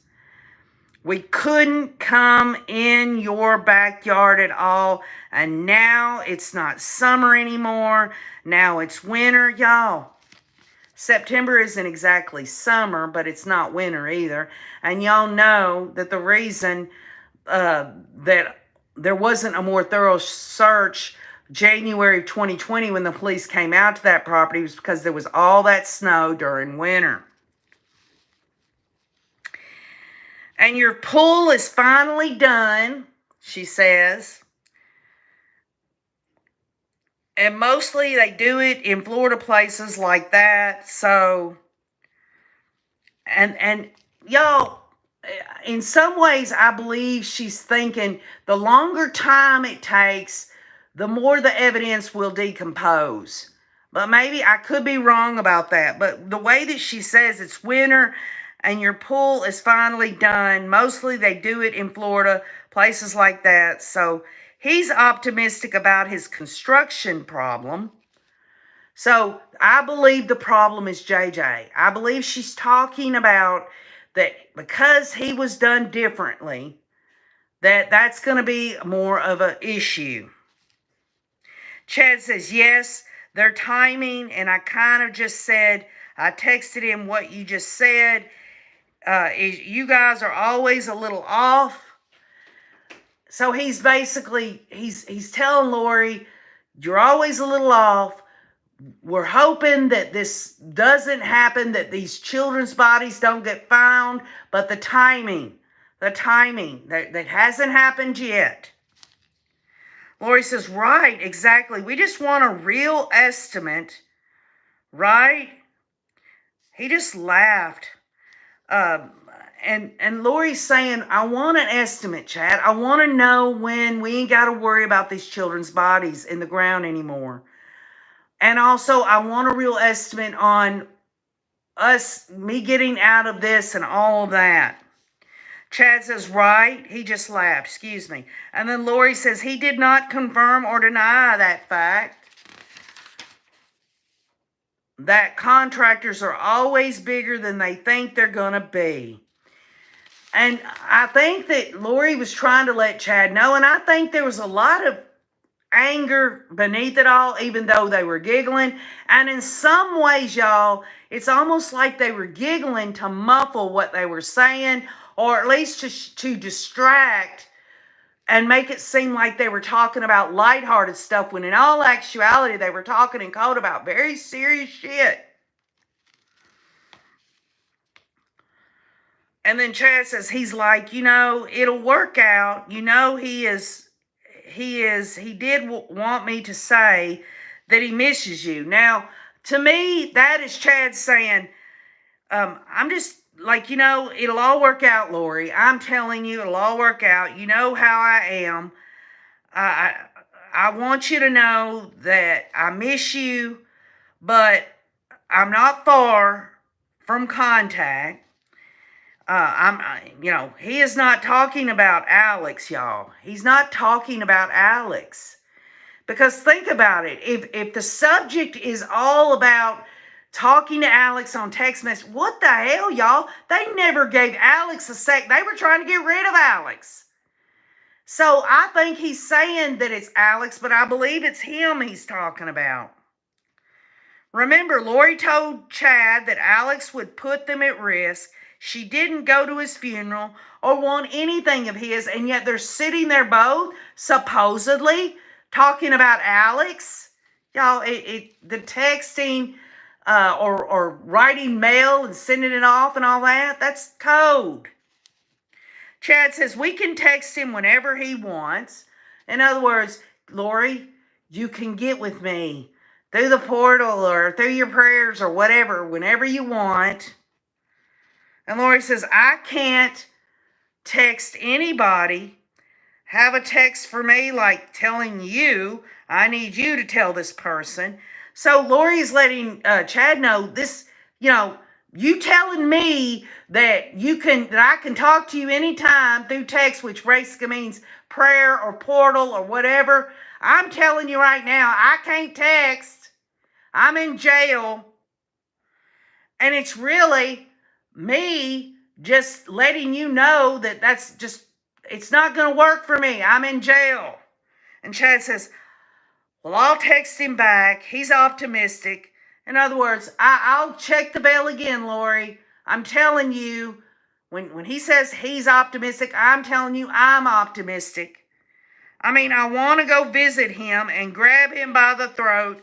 We couldn't come in your backyard at all. And now it's not summer anymore. Now it's winter. Y'all, September isn't exactly summer, but it's not winter either. And y'all know that the reason that there wasn't a more thorough search January of 2020 when the police came out to that property was because there was all that snow during winter. And your pool is finally done, she says. And mostly they do it in Florida places like that. So, and y'all, in some ways, I believe she's thinking the longer time it takes, the more the evidence will decompose. But maybe I could be wrong about that. But the way that she says it's winter and your pool is finally done, mostly they do it in Florida, places like that. So he's optimistic about his construction problem. So I believe the problem is JJ. I believe she's talking about that because he was done differently, that's going to be more of an issue. Chad says, yes, their timing, and I kind of just said, I texted him what you just said. You guys are always a little off. So he's basically, he's telling Lori, you're always a little off. We're hoping that this doesn't happen, that these children's bodies don't get found, but the timing, that hasn't happened yet. Lori says, right, exactly. We just want a real estimate, right? He just laughed. And Lori's saying, I want an estimate, Chad. I want to know when we ain't got to worry about these children's bodies in the ground anymore. And also, I want a real estimate on me getting out of this and all of that. Chad says, right. He just laughed. Excuse me. And then Lori says, he did not confirm or deny that fact. That contractors are always bigger than they think they're going to be. And I think that Lori was trying to let Chad know, and I think there was a lot of anger beneath it all, even though they were giggling. And in some ways, y'all, it's almost like they were giggling to muffle what they were saying, or at least to distract and make it seem like they were talking about lighthearted stuff, when in all actuality, they were talking in code about very serious shit. And then Chad says, he's like, it'll work out. He did want me to say that he misses you. Now, to me, that is Chad saying, I'm just like, it'll all work out, Lori. I'm telling you, it'll all work out. You know how I am. I want you to know that I miss you, but I'm not far from contact. He is not talking about Alex, y'all. He's not talking about Alex. Because think about it. If the subject is all about talking to Alex on text message, what the hell, y'all? They never gave Alex a sec. They were trying to get rid of Alex. So I think he's saying that it's Alex, but I believe it's him he's talking about. Remember, Lori told Chad that Alex would put them at risk. She didn't go to his funeral or want anything of his, and yet they're sitting there both, supposedly, talking about Alex. Y'all, the texting or writing mail and sending it off and all that, that's code. Chad says, we can text him whenever he wants. In other words, Lori, you can get with me through the portal or through your prayers or whatever, whenever you want. And Lori says, I can't text anybody. Have a text for me like telling you, I need you to tell this person. So Lori's letting Chad know this, you telling me that I can talk to you anytime through text, which basically means prayer or portal or whatever. I'm telling you right now, I can't text. I'm in jail. And it's really me just letting you know that it's not going to work for me. I'm in jail. And Chad says, well, I'll text him back. He's optimistic. In other words, I'll check the bell again, Lori. I'm telling you, when he says he's optimistic, I'm telling you I'm optimistic. I mean, I want to go visit him and grab him by the throat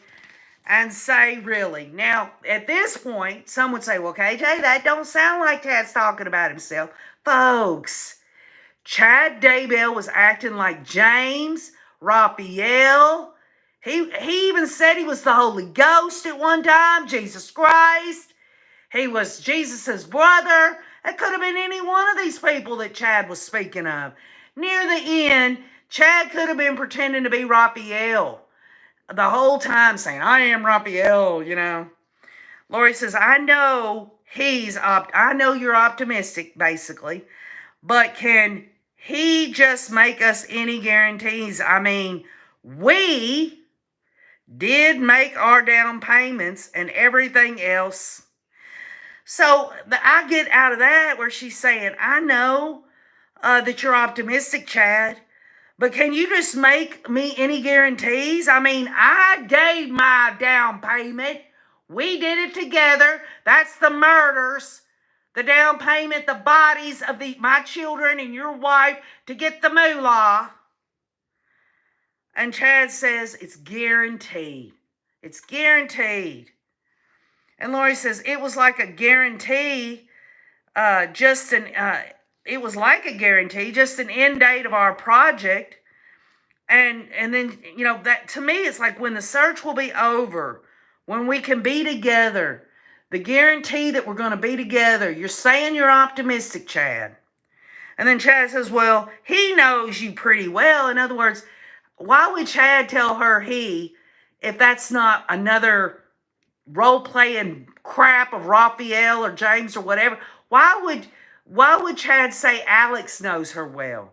and say, really. Now, at this point, some would say, well, KJ, that don't sound like Chad's talking about himself. Folks, Chad Daybell was acting like James, Raphael. He even said he was the Holy Ghost at one time, Jesus Christ. He was Jesus' brother. It could have been any one of these people that Chad was speaking of. Near the end, Chad could have been pretending to be Raphael the whole time, saying, I am Raphael, Lori says, I know you're optimistic, basically, but can he just make us any guarantees? I mean, we did make our down payments and everything else. So I get out of that where she's saying, I know that you're optimistic, Chad, but can you just make me any guarantees? I mean, I gave my down payment. We did it together. That's the murders, the down payment, the bodies of my children and your wife to get the moolah. And Chad says, it's guaranteed. It's guaranteed. And Lori says, it was like a guarantee, just an end date of our project. And then, that to me, it's like when the search will be over, when we can be together, the guarantee that we're going to be together. You're saying you're optimistic, Chad. And then Chad says, well, he knows you pretty well. In other words, why would Chad tell her if that's not another role-playing crap of Raphael or James or whatever? Why would Chad say Alex knows her well?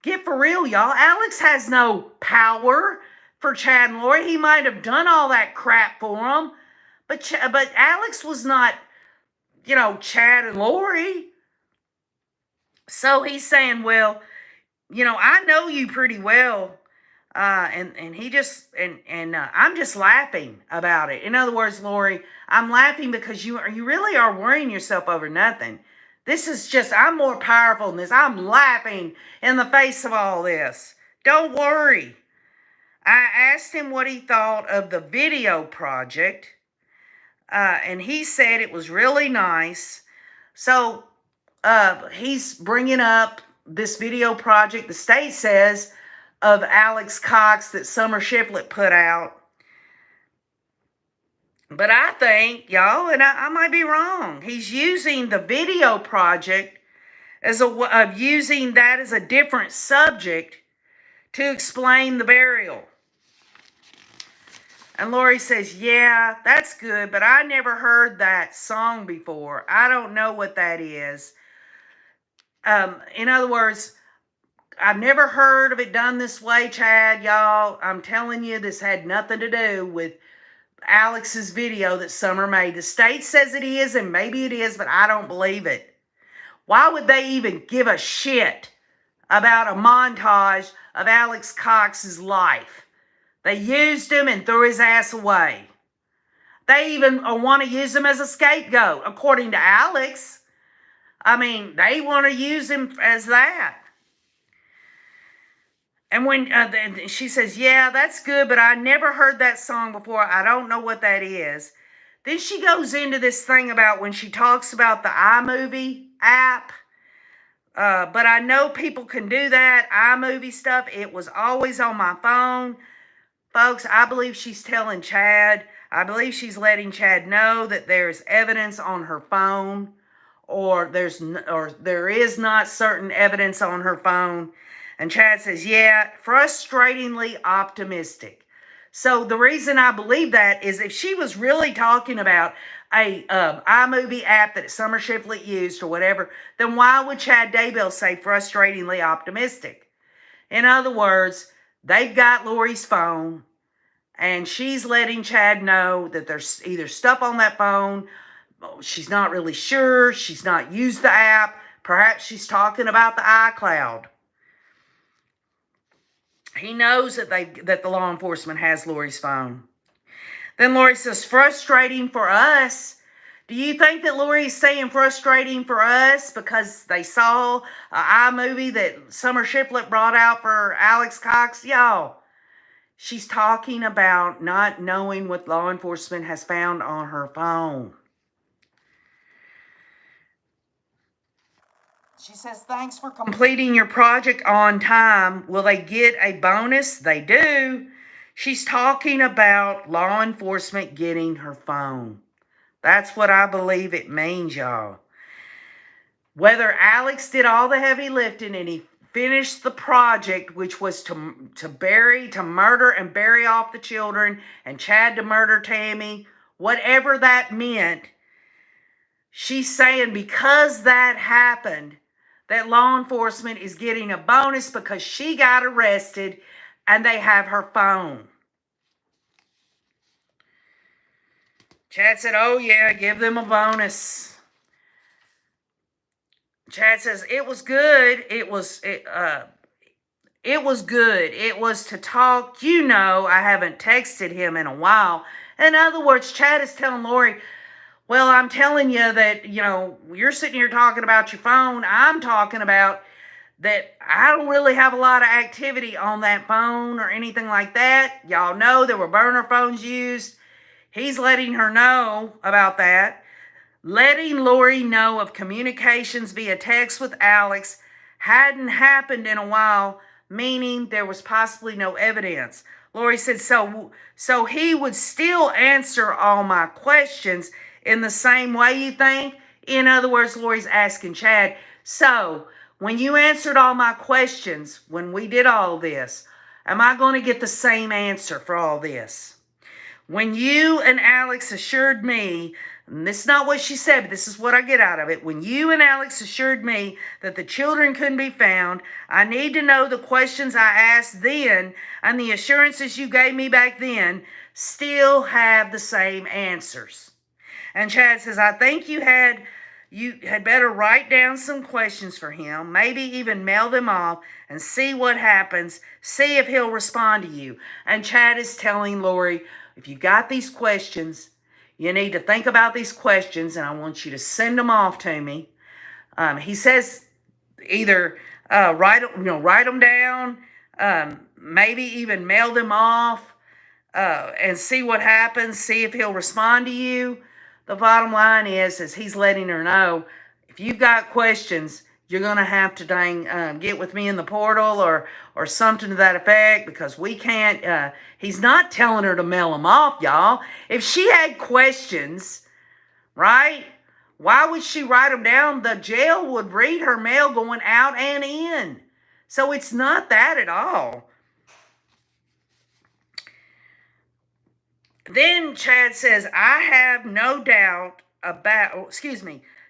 Get for real, y'all. Alex has no power for Chad and Lori. He might have done all that crap for them, but Alex was not, Chad and Lori. So he's saying, well, I know you pretty well, and he just I'm just laughing about it. In other words, Lori, I'm laughing because you really are worrying yourself over nothing. This is just, I'm more powerful than this. I'm laughing in the face of all this. Don't worry. I asked him what he thought of the video project, and he said it was really nice. So he's bringing up this video project, the state says, of Alex Cox that Summer Shiflett put out. But I think, y'all, and I might be wrong, he's using the video project as using that as a different subject to explain the burial. And Lori says, yeah, that's good, but I never heard that song before. I don't know what that is. In other words, I've never heard of it done this way, Chad, y'all. I'm telling you, this had nothing to do with Alex's video that Summer made. The state says it is, and maybe it is, but I don't believe it. Why would they even give a shit about a montage of Alex Cox's life? They used him and threw his ass away. They even want to use him as a scapegoat, according to Alex. I mean, they want to use him as that. And when she says, yeah, that's good, but I never heard that song before. I don't know what that is. Then she goes into this thing about when she talks about the iMovie app. But I know people can do that iMovie stuff. It was always on my phone. Folks, I believe she's telling Chad. I believe she's letting Chad know that there's evidence on her phone, or there is not certain evidence on her phone. And Chad says, yeah, frustratingly optimistic. So the reason I believe that is if she was really talking about a iMovie app that Summer Shiflett used or whatever, then why would Chad Daybell say frustratingly optimistic? In other words, they've got Lori's phone, and she's letting Chad know that there's either stuff on that phone. She's not really sure. She's not used the app. Perhaps she's talking about the iCloud. He knows that the law enforcement has Lori's phone. Then Lori says, frustrating for us. Do you think that Lori's saying frustrating for us because they saw an iMovie that Summer Shiflett brought out for Alex Cox? Y'all, she's talking about not knowing what law enforcement has found on her phone. She says, thanks for completing your project on time. Will they get a bonus? They do. She's talking about law enforcement getting her phone. That's what I believe it means, y'all. Whether Alex did all the heavy lifting and he finished the project, which was to murder and bury off the children, and Chad to murder Tammy, whatever that meant, she's saying because that happened, that law enforcement is getting a bonus because she got arrested and they have her phone. Chad said, oh yeah, give them a bonus. Chad says, it was good. It was good. It was to talk. I haven't texted him in a while. In other words, Chad is telling Lori, well, I'm telling you that, you're sitting here talking about your phone. I'm talking about that I don't really have a lot of activity on that phone or anything like that. Y'all know there were burner phones used. He's letting her know about that. Letting Lori know of communications via text with Alex hadn't happened in a while, meaning there was possibly no evidence. Lori said, so he would still answer all my questions in the same way, you think? In other words, Lori's asking Chad, so when you answered all my questions, when we did all this, am I going to get the same answer for all this? When you and Alex assured me, and this is not what she said, but this is what I get out of it. When you and Alex assured me that the children couldn't be found, I need to know the questions I asked then and the assurances you gave me back then still have the same answers. And Chad says, I think you had better write down some questions for him, maybe even mail them off and see what happens, see if he'll respond to you. And Chad is telling Lori, if you got these questions, you need to think about these questions, and I want you to send them off to me. He says either write them down, maybe even mail them off, and see what happens, see if he'll respond to you. The bottom line is he's letting her know, if if you've got questions, you're going to have to get with me in the portal or something to that effect, because we can't, he's not telling her to mail them off, y'all. If she had questions, right, why would she write them down? The jail would read her mail going out and in. So it's not that at all. Then Chad says, I have no doubt about,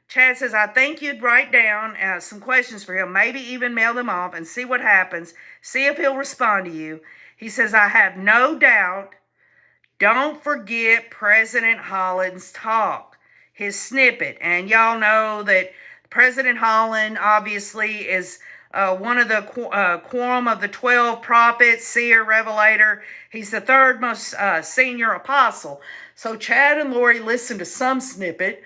Chad says, I think you'd write down some questions for him, maybe even mail them off and see what happens. See if he'll respond to you. He says, I have no doubt. Don't forget President Holland's talk, his snippet. And y'all know that President Holland obviously is one of the quorum of the 12 prophets, seer, revelator. He's the third most senior apostle. So Chad and Lori listened to some snippet,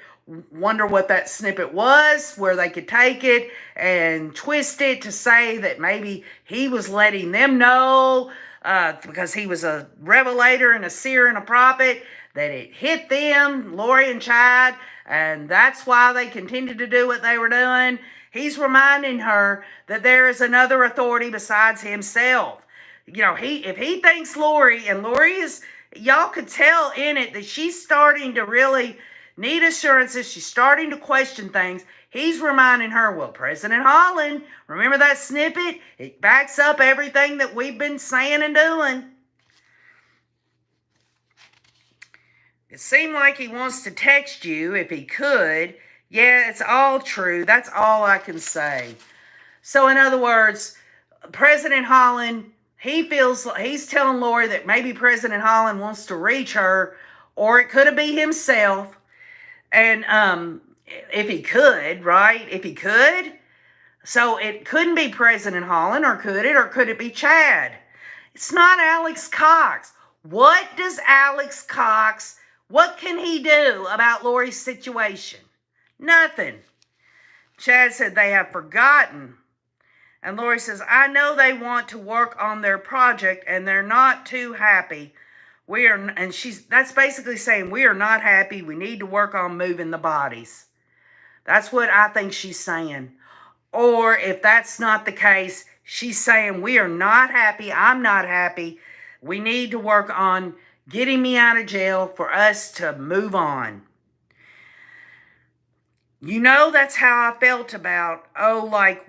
wonder what that snippet was, where they could take it and twist it to say that maybe he was letting them know, because he was a revelator and a seer and a prophet, that it hit them, Lori and Chad, and that's why they continued to do what they were doing. He's reminding her that there is another authority besides himself. You know, if he thinks Lori, and Lori is, y'all could tell in it that she's starting to really need assurances. She's starting to question things. He's reminding her, well, President Holland, remember that snippet? It backs up everything that we've been saying and doing. It seemed like he wants to text you if he could. Yeah, it's all true. That's all I can say. So in other words, President Holland, he feels he's telling Lori that maybe President Holland wants to reach her, or it could be himself. And if he could, right? If he could. So it couldn't be President Holland, or could it? Or could it be Chad? It's not Alex Cox. What does Alex Cox, what can he do about Lori's situation? Nothing. Chad said they have forgotten. And Lori says, I know they want to work on their project and they're not too happy. That's basically saying we are not happy. We need to work on moving the bodies. That's what I think she's saying. Or if that's not the case, she's saying we are not happy. I'm not happy. We need to work on getting me out of jail for us to move on. You know, that's how I felt about,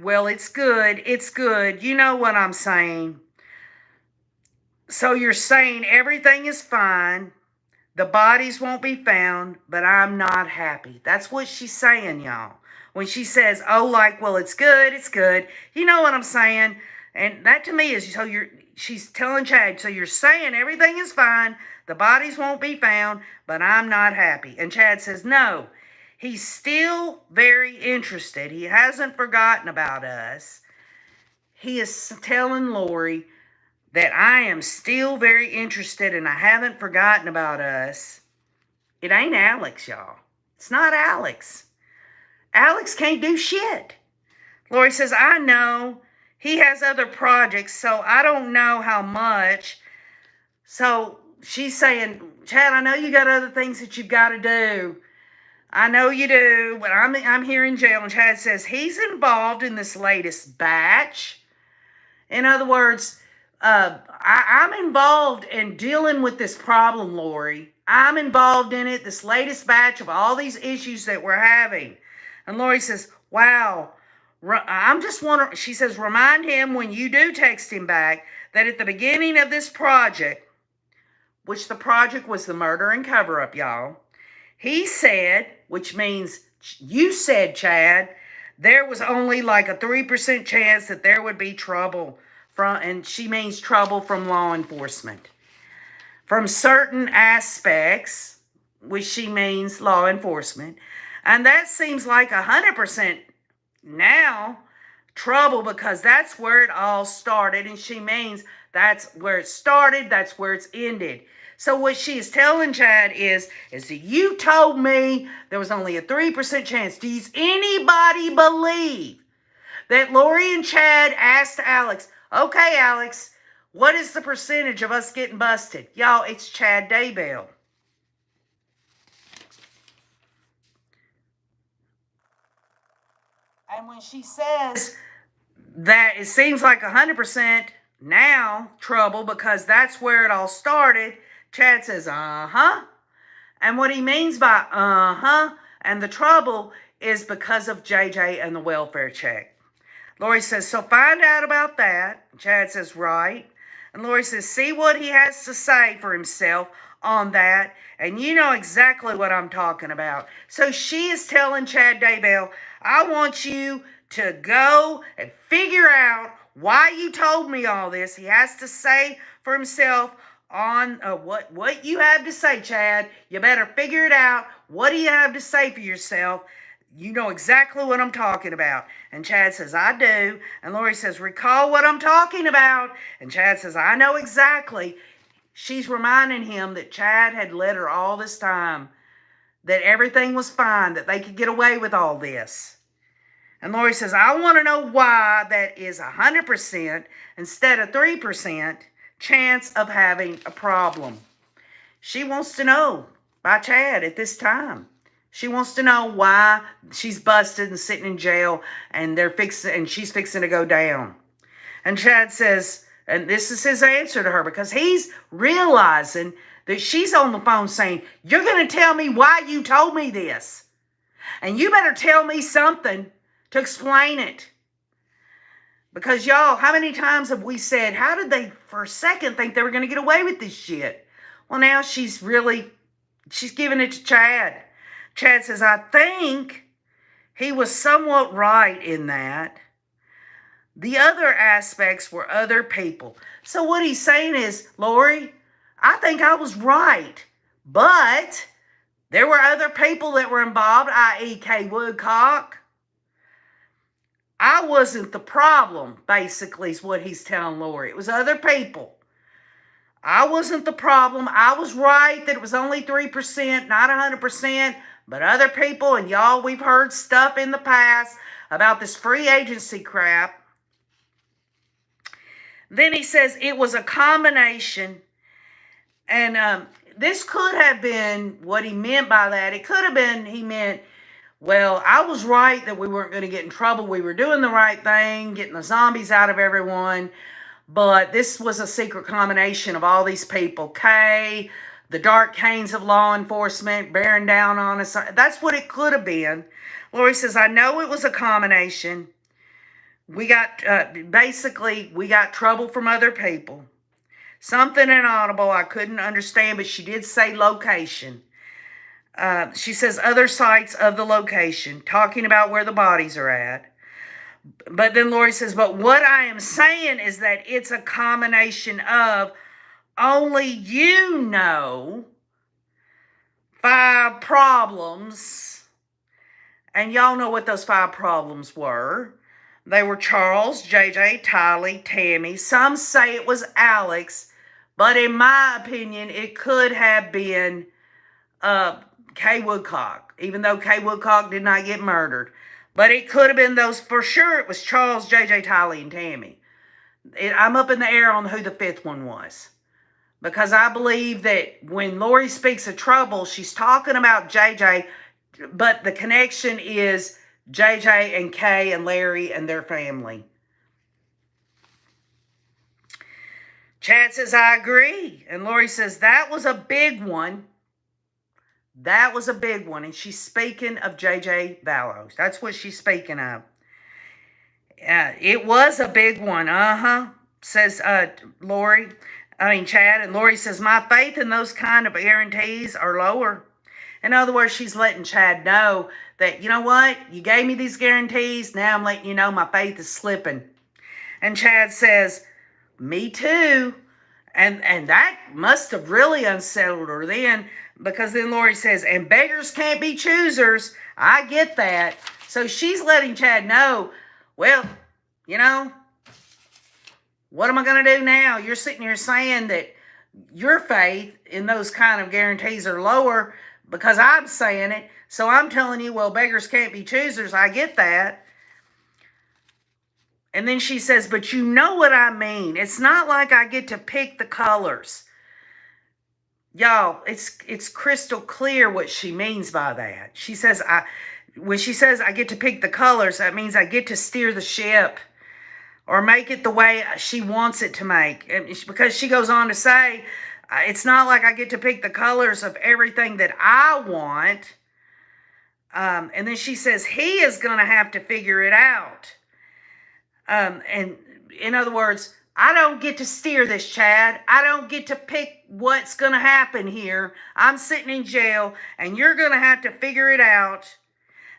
well, it's good. It's good. You know what I'm saying. So you're saying everything is fine. The bodies won't be found, but I'm not happy. That's what she's saying, y'all. When she says, well, it's good. It's good. You know what I'm saying. And that to me is, she's telling Chad, so you're saying everything is fine. The bodies won't be found, but I'm not happy. And Chad says, no. He's still very interested. He hasn't forgotten about us. He is telling Lori that I am still very interested and I haven't forgotten about us. It ain't Alex, y'all. It's not Alex. Alex can't do shit. Lori says, I know. He has other projects, so I don't know how much. So she's saying, Chad, I know you got other things that you've got to do. I know you do, but I'm here in jail. And Chad says he's involved in this latest batch. In other words, I'm involved in dealing with this problem, Lori. I'm involved in it, this latest batch of all these issues that we're having. And Lori says, wow, she says, remind him when you do text him back that at the beginning of this project, which the project was the murder and cover-up, y'all, he said, which means you said, Chad, there was only like a 3% chance that there would be trouble and she means trouble from law enforcement. From certain aspects, which she means law enforcement. And that seems like 100% now trouble, because that's where it all started. And she means that's where it started, that's where it's ended. So what she is telling Chad is that you told me there was only a 3% chance. Does anybody believe that Lori and Chad asked Alex, okay, Alex, what is the percentage of us getting busted? Y'all, it's Chad Daybell. And when she says that it seems like 100% now trouble because that's where it all started, Chad says, uh-huh. And what he means by uh-huh and the trouble is because of JJ and the welfare check. Lori says, so find out about that. Chad says, right. And Lori says, see what he has to say for himself on that. And you know exactly what I'm talking about. So she is telling Chad Daybell, I want you to go and figure out why you told me all this. He has to say for himself on what you have to say, Chad. You better figure it out. What do you have to say for yourself? You know exactly what I'm talking about. And Chad says, I do. And Lori says, recall what I'm talking about. And Chad says, I know exactly. She's reminding him that Chad had led her all this time, that everything was fine, that they could get away with all this. And Lori says, I want to know why that is 100% instead of 3% chance of having a problem. She wants to know by Chad at this time. She wants to know why she's busted and sitting in jail and she's fixing to go down. And Chad says, and this is his answer to her because he's realizing that she's on the phone saying, you're going to tell me why you told me this. And you better tell me something to explain it. Because y'all, how many times have we said, how did they for a second think they were going to get away with this shit? Well, now she's giving it to Chad. Chad says, I think he was somewhat right in that. The other aspects were other people. So what he's saying is, Lori, I think I was right. But there were other people that were involved, i.e. Kay Woodcock. I wasn't the problem, basically, is what he's telling Lori. It was other people. I wasn't the problem. I was right that it was only 3%, not 100%. But other people, and y'all, we've heard stuff in the past about this free agency crap. Then he says it was a combination. And this could have been what he meant by that. It could have been he meant, well, I was right that we weren't going to get in trouble. We were doing the right thing, getting the zombies out of everyone. But this was a secret combination of all these people. Kay, the dark canes of law enforcement bearing down on us. That's what it could have been. Lori says, I know it was a combination. We got, we got trouble from other people. Something inaudible I couldn't understand, but she did say location. She says other sites of the location, talking about where the bodies are at. But then Lori says, but what I am saying is that it's a combination of only you know 5 problems. And y'all know what those 5 problems were. They were Charles, JJ, Tylee, Tammy. Some say it was Alex. But in my opinion, it could have been Kay Woodcock. Even though Kay Woodcock did not get murdered. But it could have been those. For sure it was Charles, JJ, Tylee, and Tammy. I'm up in the air on who the 5th one was. Because I believe that when Lori speaks of trouble, she's talking about JJ, but the connection is JJ and Kay and Larry and their family. Chad says, I agree. And Lori says, that was a big one. That was a big one. And she's speaking of JJ Vallows. That's what she's speaking of. It was a big one. Says Chad. And Lori says, my faith in those kind of guarantees are lower. In other words, she's letting Chad know that, you know what? You gave me these guarantees. Now I'm letting you know my faith is slipping. And Chad says, me too. And that must have really unsettled her then. Because then Lori says, and beggars can't be choosers. I get that. So she's letting Chad know, well, you know, what am I going to do now? You're sitting here saying that your faith in those kind of guarantees are lower because I'm saying it. So I'm telling you, well, beggars can't be choosers. I get that. And then she says, but you know what I mean. It's not like I get to pick the colors. Y'all, it's crystal clear what she means by that. She says, when she says I get to pick the colors, that means I get to steer the ship or make it the way she wants it to make. Because she goes on to say, it's not like I get to pick the colors of everything that I want. And then she says he is going to have to figure it out. And in other words, I don't get to steer this, Chad. I don't get to pick what's going to happen here. I'm sitting in jail, and you're going to have to figure it out.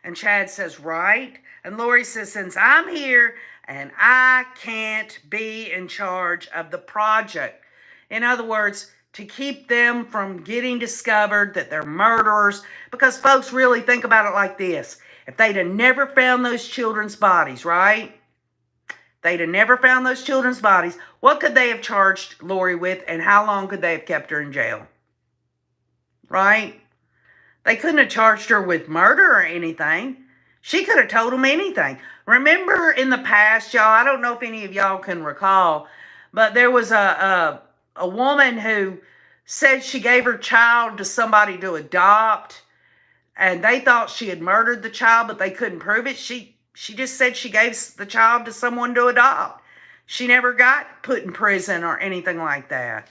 And Chad says, right. And Lori says, since I'm here, and I can't be in charge of the project. In other words, to keep them from getting discovered that they're murderers. Because folks, really think about it like this. If they'd have never found those children's bodies, right? They'd have never found those children's bodies. What could they have charged Lori with, and how long could they have kept her in jail? Right? They couldn't have charged her with murder or anything. She could have told them anything. Remember in the past, y'all, I don't know if any of y'all can recall, but there was a woman who said she gave her child to somebody to adopt, and they thought she had murdered the child, but they couldn't prove it. She just said she gave the child to someone to adopt. She never got put in prison or anything like that.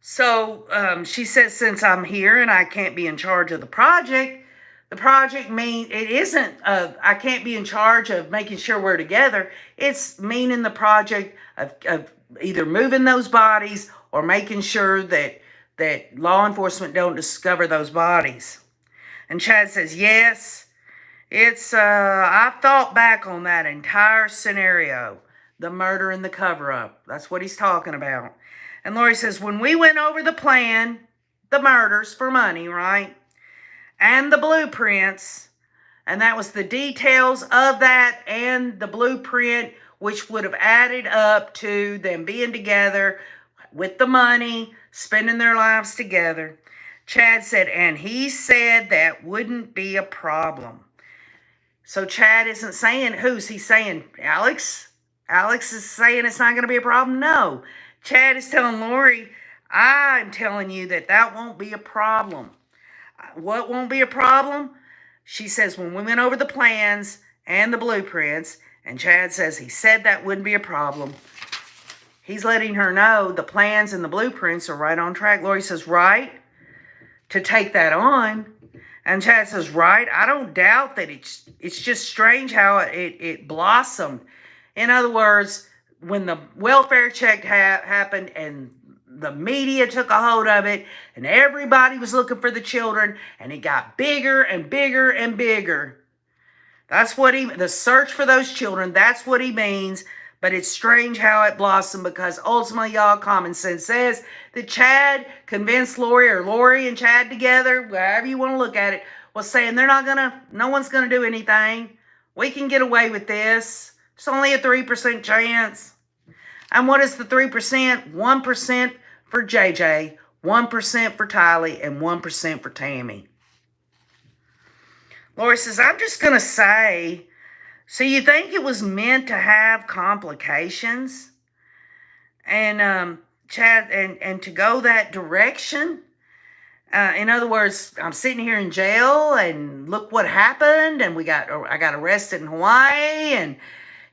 So she says, since I'm here and I can't be in charge of the project means it isn't, I can't be in charge of making sure we're together. It's meaning the project of either moving those bodies or making sure that law enforcement don't discover those bodies. And Chad says, yes, it's, I've thought back on that entire scenario, the murder and the cover-up. That's what he's talking about. And Lori says, when we went over the plan, the murders for money, right? And the blueprints, and that was the details of that and the blueprint, which would have added up to them being together with the money, spending their lives together. Chad said, and he said that wouldn't be a problem. So Chad isn't saying who's he saying? Alex? Alex is saying it's not going to be a problem? No. Chad is telling Lori, I'm telling you that won't be a problem. What won't be a problem? She says, when we went over the plans and the blueprints, and Chad says he said that wouldn't be a problem. He's letting her know the plans and the blueprints are right on track. Lori says, right, to take that on. And Chad says, right, I don't doubt that it's just strange how it blossomed. In other words, when the welfare check happened and the media took a hold of it and everybody was looking for the children and it got bigger and bigger and bigger. That's what the search for those children, that's what he means. But it's strange how it blossomed because ultimately, y'all, common sense says that Chad convinced Lori, or Lori and Chad together, however you want to look at it, was saying no one's going to do anything. We can get away with this. It's only a 3% chance. And what is the 3%? 1% for JJ, 1% for Tylee, and 1% for Tammy. Lori says, I'm just going to say, so you think it was meant to have complications? And Chad, and to go that direction? In other words, I'm sitting here in jail and look what happened, and I got arrested in Hawaii, and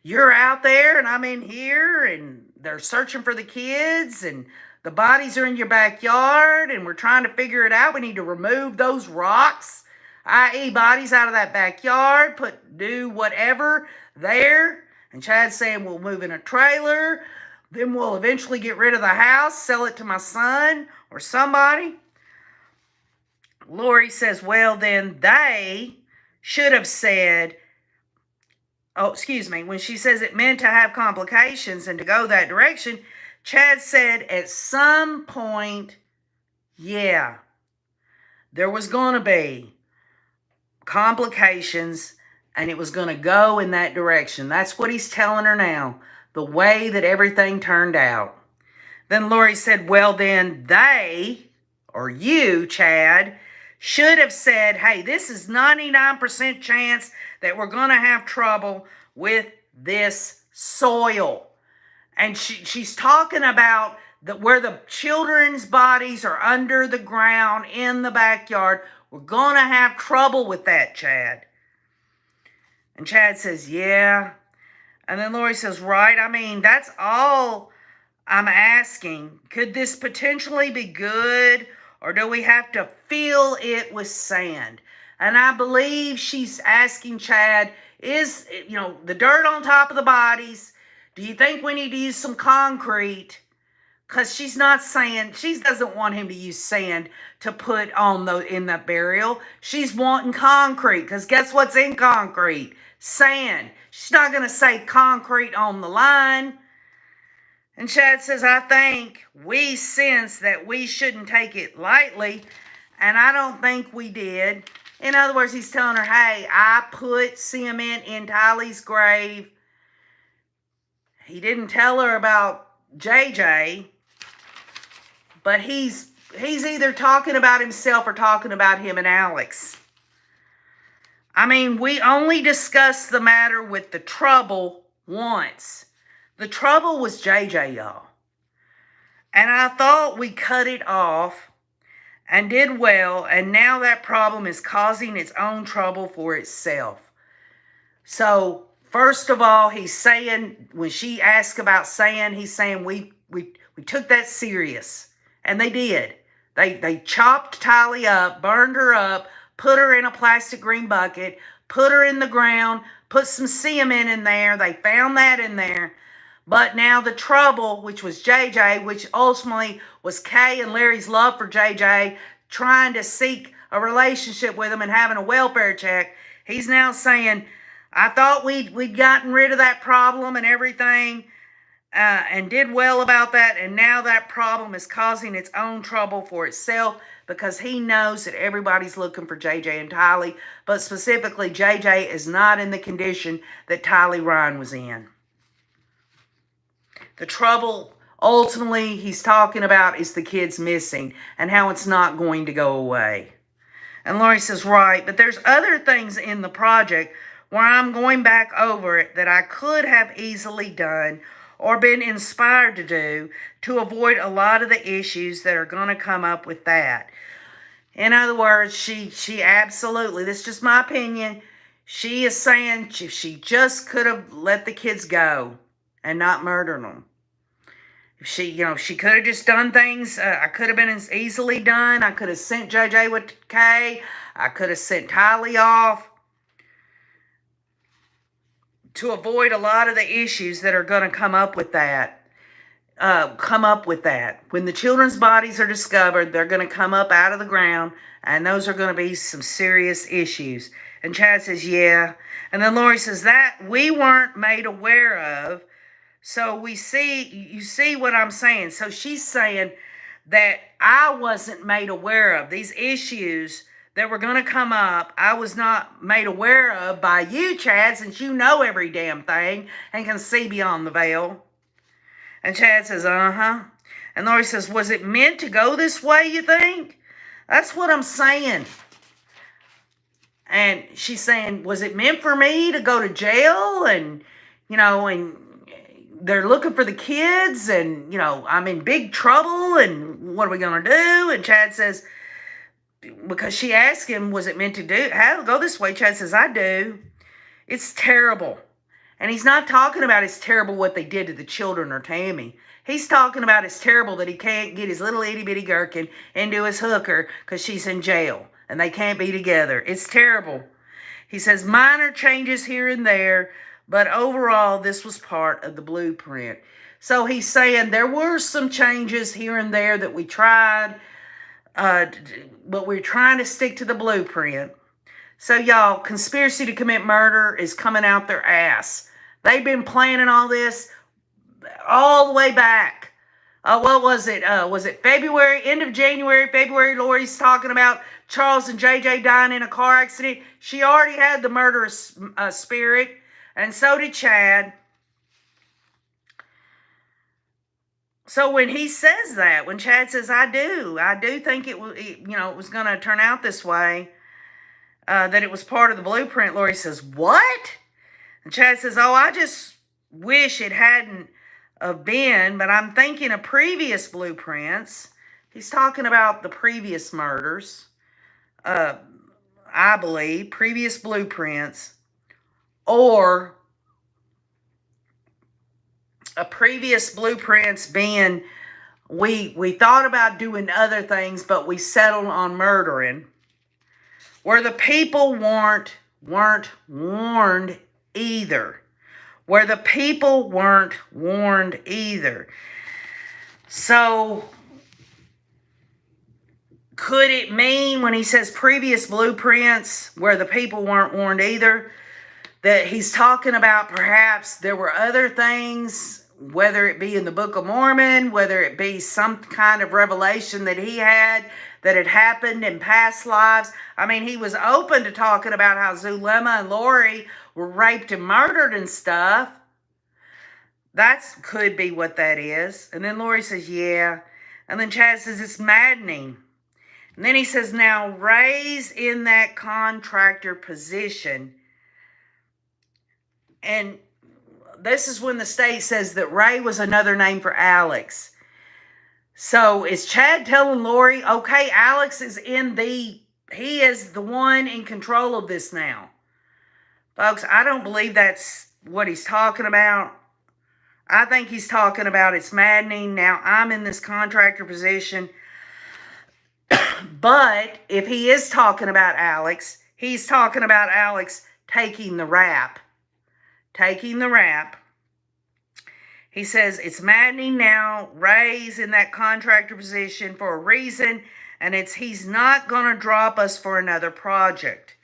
you're out there and I'm in here and they're searching for the kids and the bodies are in your backyard and we're trying to figure it out. We need to remove those rocks, i.e. bodies out of that backyard, do whatever there. And Chad's saying we'll move in a trailer, then we'll eventually get rid of the house, sell it to my son or somebody. Lori says, well, then they should have said, when she says it meant to have complications and to go that direction, Chad said at some point, yeah, there was going to be complications and it was going to go in that direction. That's what he's telling her now, the way that everything turned out. Then Lori said, well, then they, or you, Chad, should have said, hey, this is 99% chance that we're going to have trouble with this soil. And she's talking about where the children's bodies are under the ground in the backyard We're going to have trouble with that, Chad. And Chad says, yeah. And then Lori says, right, I mean, that's all I'm asking. Could this potentially be good, or do we have to fill it with sand? And I believe she's asking Chad, is, the dirt on top of the bodies, do you think we need to use some concrete? Because she's not saying, she doesn't want him to use sand to put in the burial. She's wanting concrete, because guess what's in concrete? Sand. She's not going to say concrete on the line. And Chad says, I think we sense that we shouldn't take it lightly, and I don't think we did. In other words, he's telling her, hey, I put cement in Tylee's grave. He didn't tell her about JJ, but he's either talking about himself or talking about him and Alex. I mean, we only discussed the matter with the trouble once. The trouble was JJ, y'all. And I thought we cut it off and did well, and now that problem is causing its own trouble for itself. So, first of all, he's saying, when she asked about sand, he's saying we took that serious. And they did. They chopped Tylee up, burned her up, put her in a plastic green bucket, put her in the ground, put some cement in there. They found that in there. But now the trouble, which was JJ, which ultimately was Kay and Larry's love for JJ, trying to seek a relationship with him and having a welfare check, he's now saying, I thought we'd gotten rid of that problem and everything, and did well about that, and now that problem is causing its own trouble for itself, because he knows that everybody's looking for JJ and Tylee, but specifically JJ is not in the condition that Tylee Ryan was in. The trouble ultimately he's talking about is the kids missing and how it's not going to go away. And Lori says, right, but there's other things in the project where I'm going back over it that I could have easily done or been inspired to do to avoid a lot of the issues that are going to come up with that. In other words, she absolutely, this is just my opinion, she is saying if she just could have let the kids go and not murdered them. If she could have just done things, I could have been as easily done. I could have sent JJ with Kay. I could have sent Tylee off to avoid a lot of the issues that are going to come up with that. When the children's bodies are discovered, they're going to come up out of the ground, and those are going to be some serious issues. And Chad says, yeah. And then Lori says, that we weren't made aware of. So you see what I'm saying. So she's saying that I wasn't made aware of these issues that were going to come up. I was not made aware of by you, Chad, since you know every damn thing and can see beyond the veil. And Chad says, uh-huh. And Lori says, was it meant to go this way, you think? That's what I'm saying. And she's saying, was it meant for me to go to jail? And, and they're looking for the kids, and, I'm in big trouble, and what are we going to do? And Chad says, because she asked him, was it meant to go this way? Chad says, I do. It's terrible. And he's not talking about it's terrible what they did to the children or Tammy. He's talking about it's terrible that he can't get his little itty-bitty gherkin into his hooker because she's in jail, and they can't be together. It's terrible. He says, minor changes here and there, but overall, this was part of the blueprint. So he's saying there were some changes here and there that we tried, but we're trying to stick to the blueprint. So y'all, conspiracy to commit murder is coming out their ass. They've been planning all this all the way back. What was it? Was it February, end of January, February? Lori's talking about Charles and JJ dying in a car accident. She already had the murderous spirit. And so did Chad. So when he says that, when Chad says, I do think it was going to turn out this way, that it was part of the blueprint, Lori says, what? And Chad says, oh, I just wish it hadn't have been, but I'm thinking of previous blueprints. He's talking about the previous murders. I believe, previous blueprints, or a previous blueprints being we thought about doing other things, but we settled on murdering, where the people weren't warned either. Where the people weren't warned either. So, could it mean when he says previous blueprints where the people weren't warned either, that he's talking about perhaps there were other things, whether it be in the Book of Mormon, whether it be some kind of revelation that he had that had happened in past lives? I mean, he was open to talking about how Zulema and Lori were raped and murdered and stuff. That could be what that is. And then Lori says, yeah. And then Chad says, it's maddening. And then he says, now Ray's in that contractor position. And this is when the state says that Ray was another name for Alex. So is Chad telling Lori, okay, Alex is he is the one in control of this now? Folks, I don't believe that's what he's talking about. I think he's talking about it's maddening. Now I'm in this contractor position. But if he is talking about Alex, he's talking about Alex taking the rap. Taking the rap. He says, it's maddening now. Ray's in that contractor position for a reason, and he's not going to drop us for another project.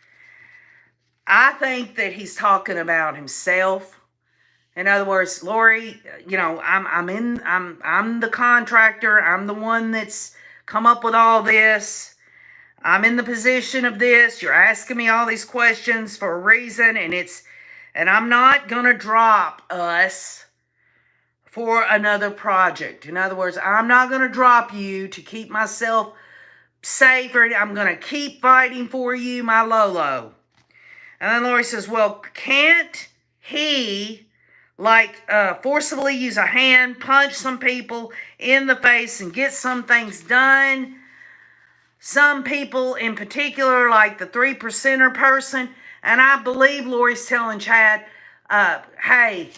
I think that he's talking about himself. In other words, Lori, I'm the contractor. I'm the one that's come up with all this. I'm in the position of this. You're asking me all these questions for a reason, and I'm not going to drop us for another project. In other words, I'm not going to drop you to keep myself safe. I'm going to keep fighting for you, my Lolo. And then Lori says, well, can't he forcibly use a hand, punch some people in the face and get some things done? Some people in particular, like the 3%er person. And I believe Lori's telling Chad, hey,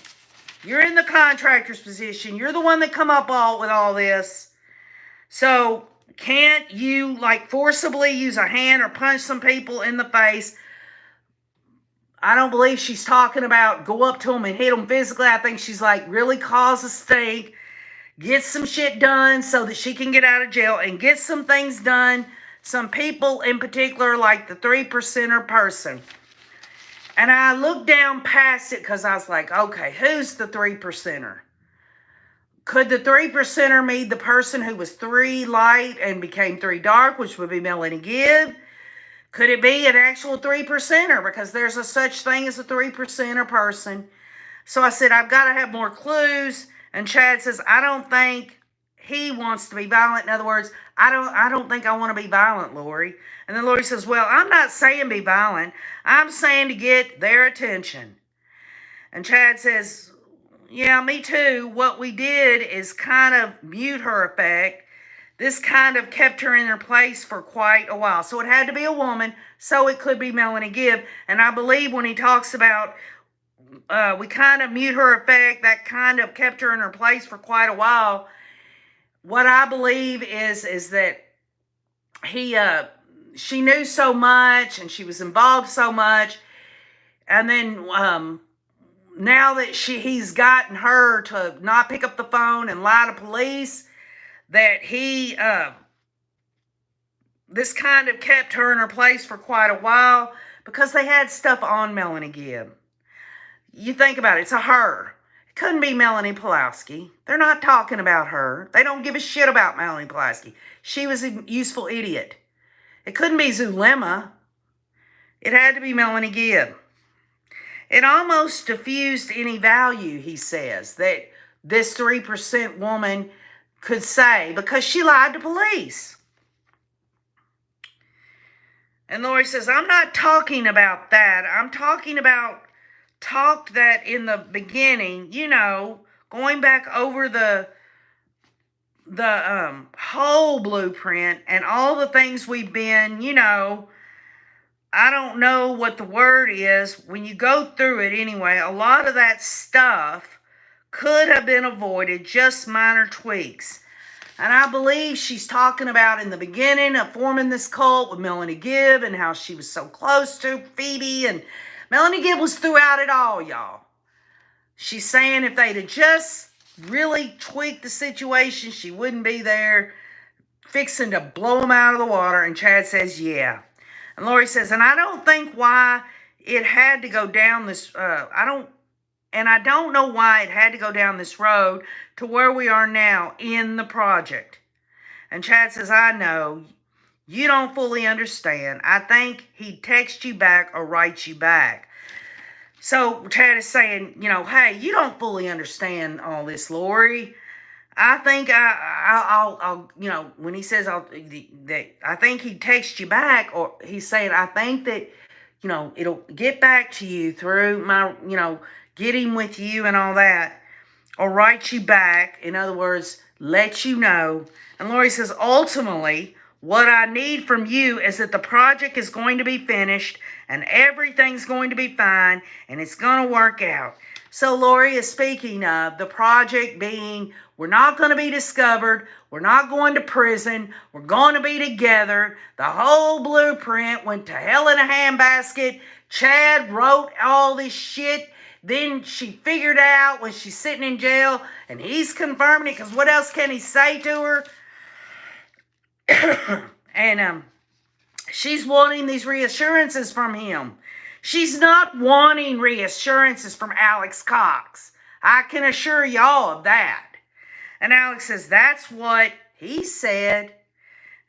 you're in the contractor's position. You're the one that come up with all this. So can't you forcibly use a hand or punch some people in the face? I don't believe she's talking about go up to them and hit them physically. I think she's really cause a stink, get some shit done so that she can get out of jail and get some things done. Some people in particular, like the 3%er person. And I looked down past it because I was like, okay, who's the 3%er? Could the 3%er mean the person who was 3 light and became 3 dark, which would be Melanie Gibb? Could it be an actual 3%er? Because there's a such thing as a 3%er person. So I said, I've got to have more clues. And Chad says, I don't think he wants to be violent. In other words, I don't think I want to be violent, Lori. And then Lori says, well, I'm not saying be violent. I'm saying to get their attention. And Chad says, yeah, me too. What we did is kind of mute her effect. This kind of kept her in her place for quite a while. So it had to be a woman, so it could be Melanie Gibb. And I believe when he talks about we kind of mute her effect, that kind of kept her in her place for quite a while. What I believe is that she knew so much and she was involved so much. And then now that he's gotten her to not pick up the phone and lie to police, that this kind of kept her in her place for quite a while because they had stuff on Melanie Gibb. You think about it, it's a her. It couldn't be Melanie Pulaski. They're not talking about her. They don't give a shit about Melanie Pulaski. She was a useful idiot. It couldn't be Zulema. It had to be Melanie Gibb. It almost diffused any value, he says, that this 3% woman could say because she lied to police. And Lori says, I'm not talking about that. I'm talking about talk that in the beginning, going back over the the whole blueprint and all the things we've been, I don't know what the word is. When you go through it anyway, a lot of that stuff could have been avoided, just minor tweaks. And I believe she's talking about in the beginning of forming this cult with Melanie Gibb and how she was so close to Phoebe. And Melanie Gibb was throughout it all, y'all. She's saying if they'd have just really tweaked the situation, she wouldn't be there fixing to blow them out of the water. And Chad says, yeah. And Lori says, and I don't think why it had to go down this, I don't know why it had to go down this road to where we are now in the project. And Chad says, I know. You don't fully understand. I think he'd text you back or write you back. So Chad is saying, hey, you don't fully understand all this, Lori. I think I'll when he says I think he'd text you back, or he's saying, I think that, it'll get back to you through my, getting with you and all that, or write you back. In other words, let you know. And Lori says, ultimately, what I need from you is that the project is going to be finished and everything's going to be fine and it's going to work out. So Lori is speaking of the project being, we're not going to be discovered. We're not going to prison. We're going to be together. The whole blueprint went to hell in a handbasket. Chad wrote all this shit. Then she figured out when she's sitting in jail, and he's confirming it, because what else can he say to her? And she's wanting these reassurances from him. She's not wanting reassurances from Alex Cox. I can assure y'all of that. And Alex says, that's what he said.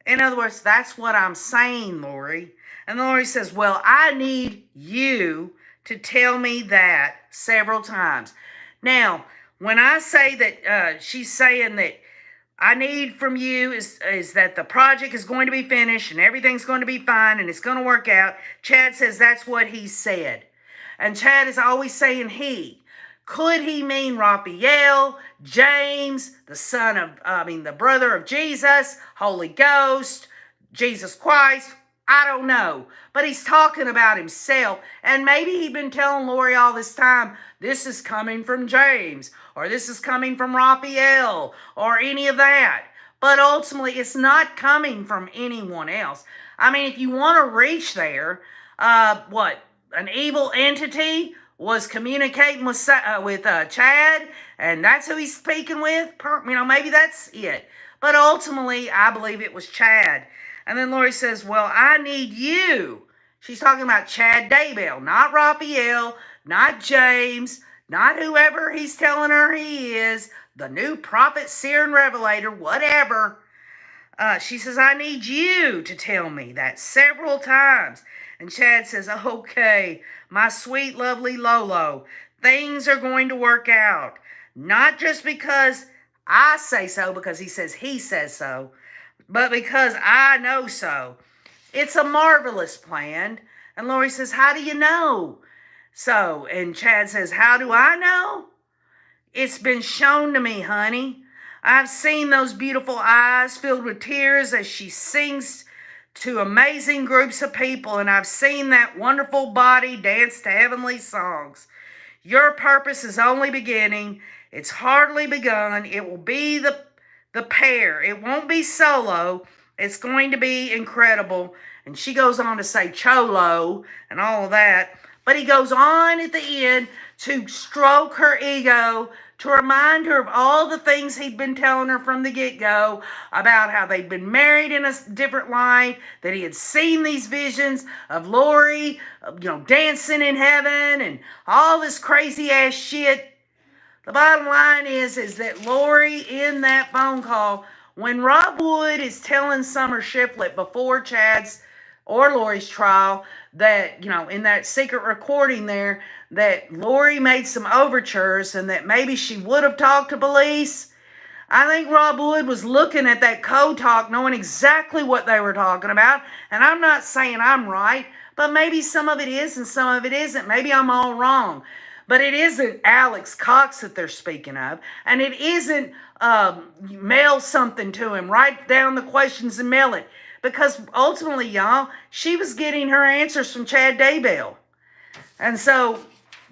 In other words, that's what I'm saying, Lori. And Lori says, well, I need you to tell me that several times. Now, when I say that she's saying that I need from you is that the project is going to be finished and everything's going to be fine and it's going to work out, Chad says that's what he said. And Chad is always saying he. Could he mean Raphael, James, the brother of Jesus, Holy Ghost, Jesus Christ? I don't know. But he's talking about himself. And maybe he'd been telling Lori all this time, this is coming from James, or this is coming from Raphael, or any of that. But ultimately, it's not coming from anyone else. I mean, if you want to reach there, an evil entity was communicating with Chad, and that's who he's speaking with. Maybe that's it. But ultimately, I believe it was Chad. And then Lori says, well, I need you. She's talking about Chad Daybell, not Raphael, not James, not whoever he's telling her he is, the new prophet, seer, and revelator, whatever. She says, I need you to tell me that several times. And Chad says, okay, my sweet, lovely Lolo, things are going to work out. Not just because I say so, because he says so, but because I know so. It's a marvelous plan. And Lori says, how do you know? So, and Chad says, how do I know? It's been shown to me, honey. I've seen those beautiful eyes filled with tears as she sings to amazing groups of people, and I've seen that wonderful body dance to heavenly songs. Your purpose is only beginning. It's hardly begun. It will be the pair. It won't be solo. It's going to be incredible. And she goes on to say cholo and all of that. But he goes on at the end to stroke her ego, to remind her of all the things he'd been telling her from the get-go about how they'd been married in a different life, that he had seen these visions of Lori, dancing in heaven and all this crazy-ass shit. The bottom line is that Lori, in that phone call, when Rob Wood is telling Summer Shiflett before Chad's or Lori's trial that, in that secret recording there, that Lori made some overtures and that maybe she would have talked to police, I think Rob Wood was looking at that code talk, knowing exactly what they were talking about. And I'm not saying I'm right, but maybe some of it is and some of it isn't. Maybe I'm all wrong. But it isn't Alex Cox that they're speaking of. And it isn't mail something to him, write down the questions and mail it. Because ultimately, y'all, she was getting her answers from Chad Daybell. And so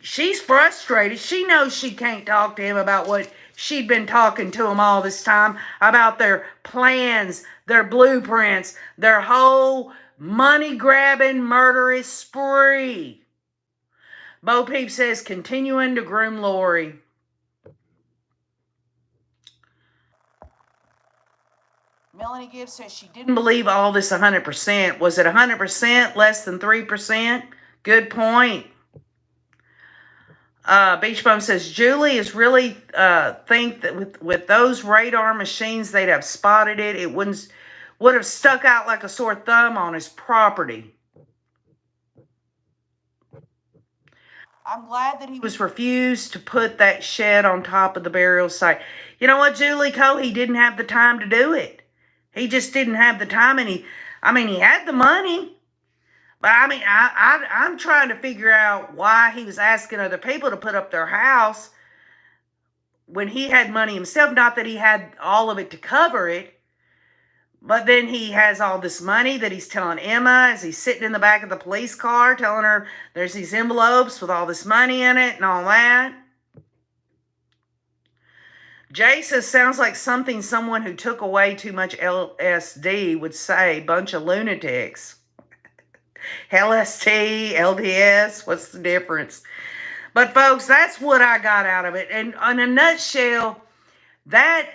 she's frustrated. She knows she can't talk to him about what she'd been talking to him all this time, about their plans, their blueprints, their whole money-grabbing, murderous spree. Bo Peep says, continuing to groom Lori. Melanie Gibbs says she didn't believe all this 100%. Was it 100%? Less than 3%? Good point. Beach Bum says, Julie is really think that with those radar machines, they'd have spotted it. It would have stuck out like a sore thumb on his property. I'm glad that he was refused to put that shed on top of the burial site. You know what, Julie Cole? He didn't have the time to do it. He just didn't have the time, and he had the money. But I'm trying to figure out why he was asking other people to put up their house when he had money himself. Not that he had all of it to cover it, but then he has all this money that he's telling Emma as he's sitting in the back of the police car, telling her there's these envelopes with all this money in it and all that. Jay says, sounds like something someone who took away too much LSD would say. Bunch of lunatics. LSD, LDS, what's the difference? But folks, that's what I got out of it. And in a nutshell, that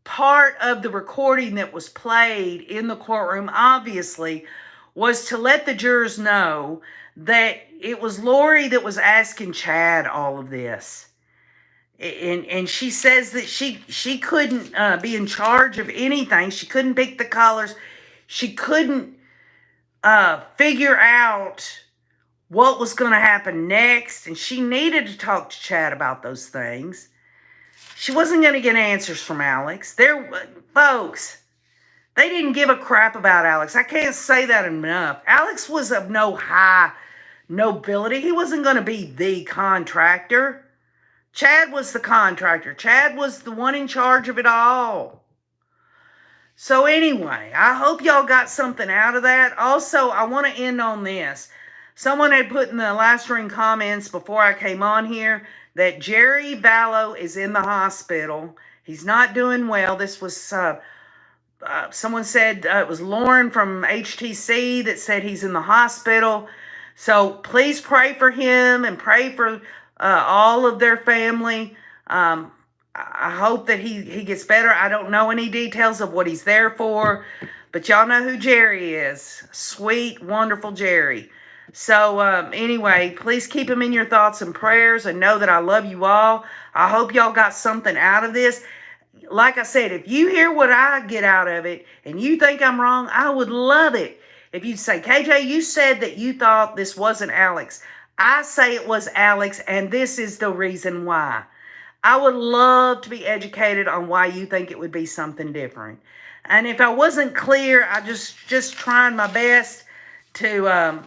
part of the recording that was played in the courtroom, obviously, was to let the jurors know that it was Lori that was asking Chad all of this. And she says that she couldn't be in charge of anything. She couldn't pick the colors. She couldn't figure out what was going to happen next. And she needed to talk to Chad about those things. She wasn't going to get answers from Alex. Folks, they didn't give a crap about Alex. I can't say that enough. Alex was of no high nobility. He wasn't going to be the contractor. Chad was the contractor. Chad was the one in charge of it all. So anyway, I hope y'all got something out of that. Also, I want to end on this. Someone had put in the live stream comments before I came on here that Jerry Vallow is in the hospital. He's not doing well. This was, someone said it was Lauren from HTC that said he's in the hospital. So please pray for him and pray for all of their family. I hope that he gets better. I don't know any details of what he's there for, but y'all know who Jerry is. Sweet, wonderful Jerry. So anyway, please keep him in your thoughts and prayers and know that I love you all. I hope y'all got something out of this. Like I said, if you hear what I get out of it and you think I'm wrong, I would love it if you'd say, KJ, you said that you thought this wasn't Alex. I say it was Alex, and this is the reason why. I would love to be educated on why you think it would be something different. And if I wasn't clear, I just trying my best to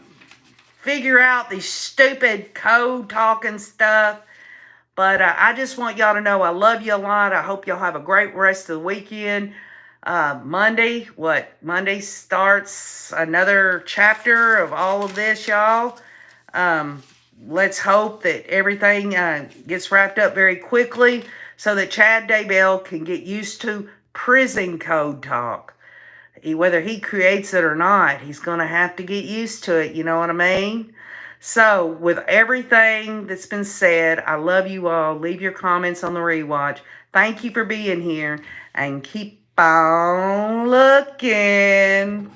figure out these stupid code talking stuff. But I just want y'all to know I love you a lot. I hope y'all have a great rest of the weekend. Monday starts another chapter of all of this, y'all. Let's hope that everything gets wrapped up very quickly so that Chad Daybell can get used to prison code talk. Whether he creates it or not, he's going to have to get used to it. You know what I mean? So, with everything that's been said, I love you all. Leave your comments on the rewatch. Thank you for being here, and keep on looking.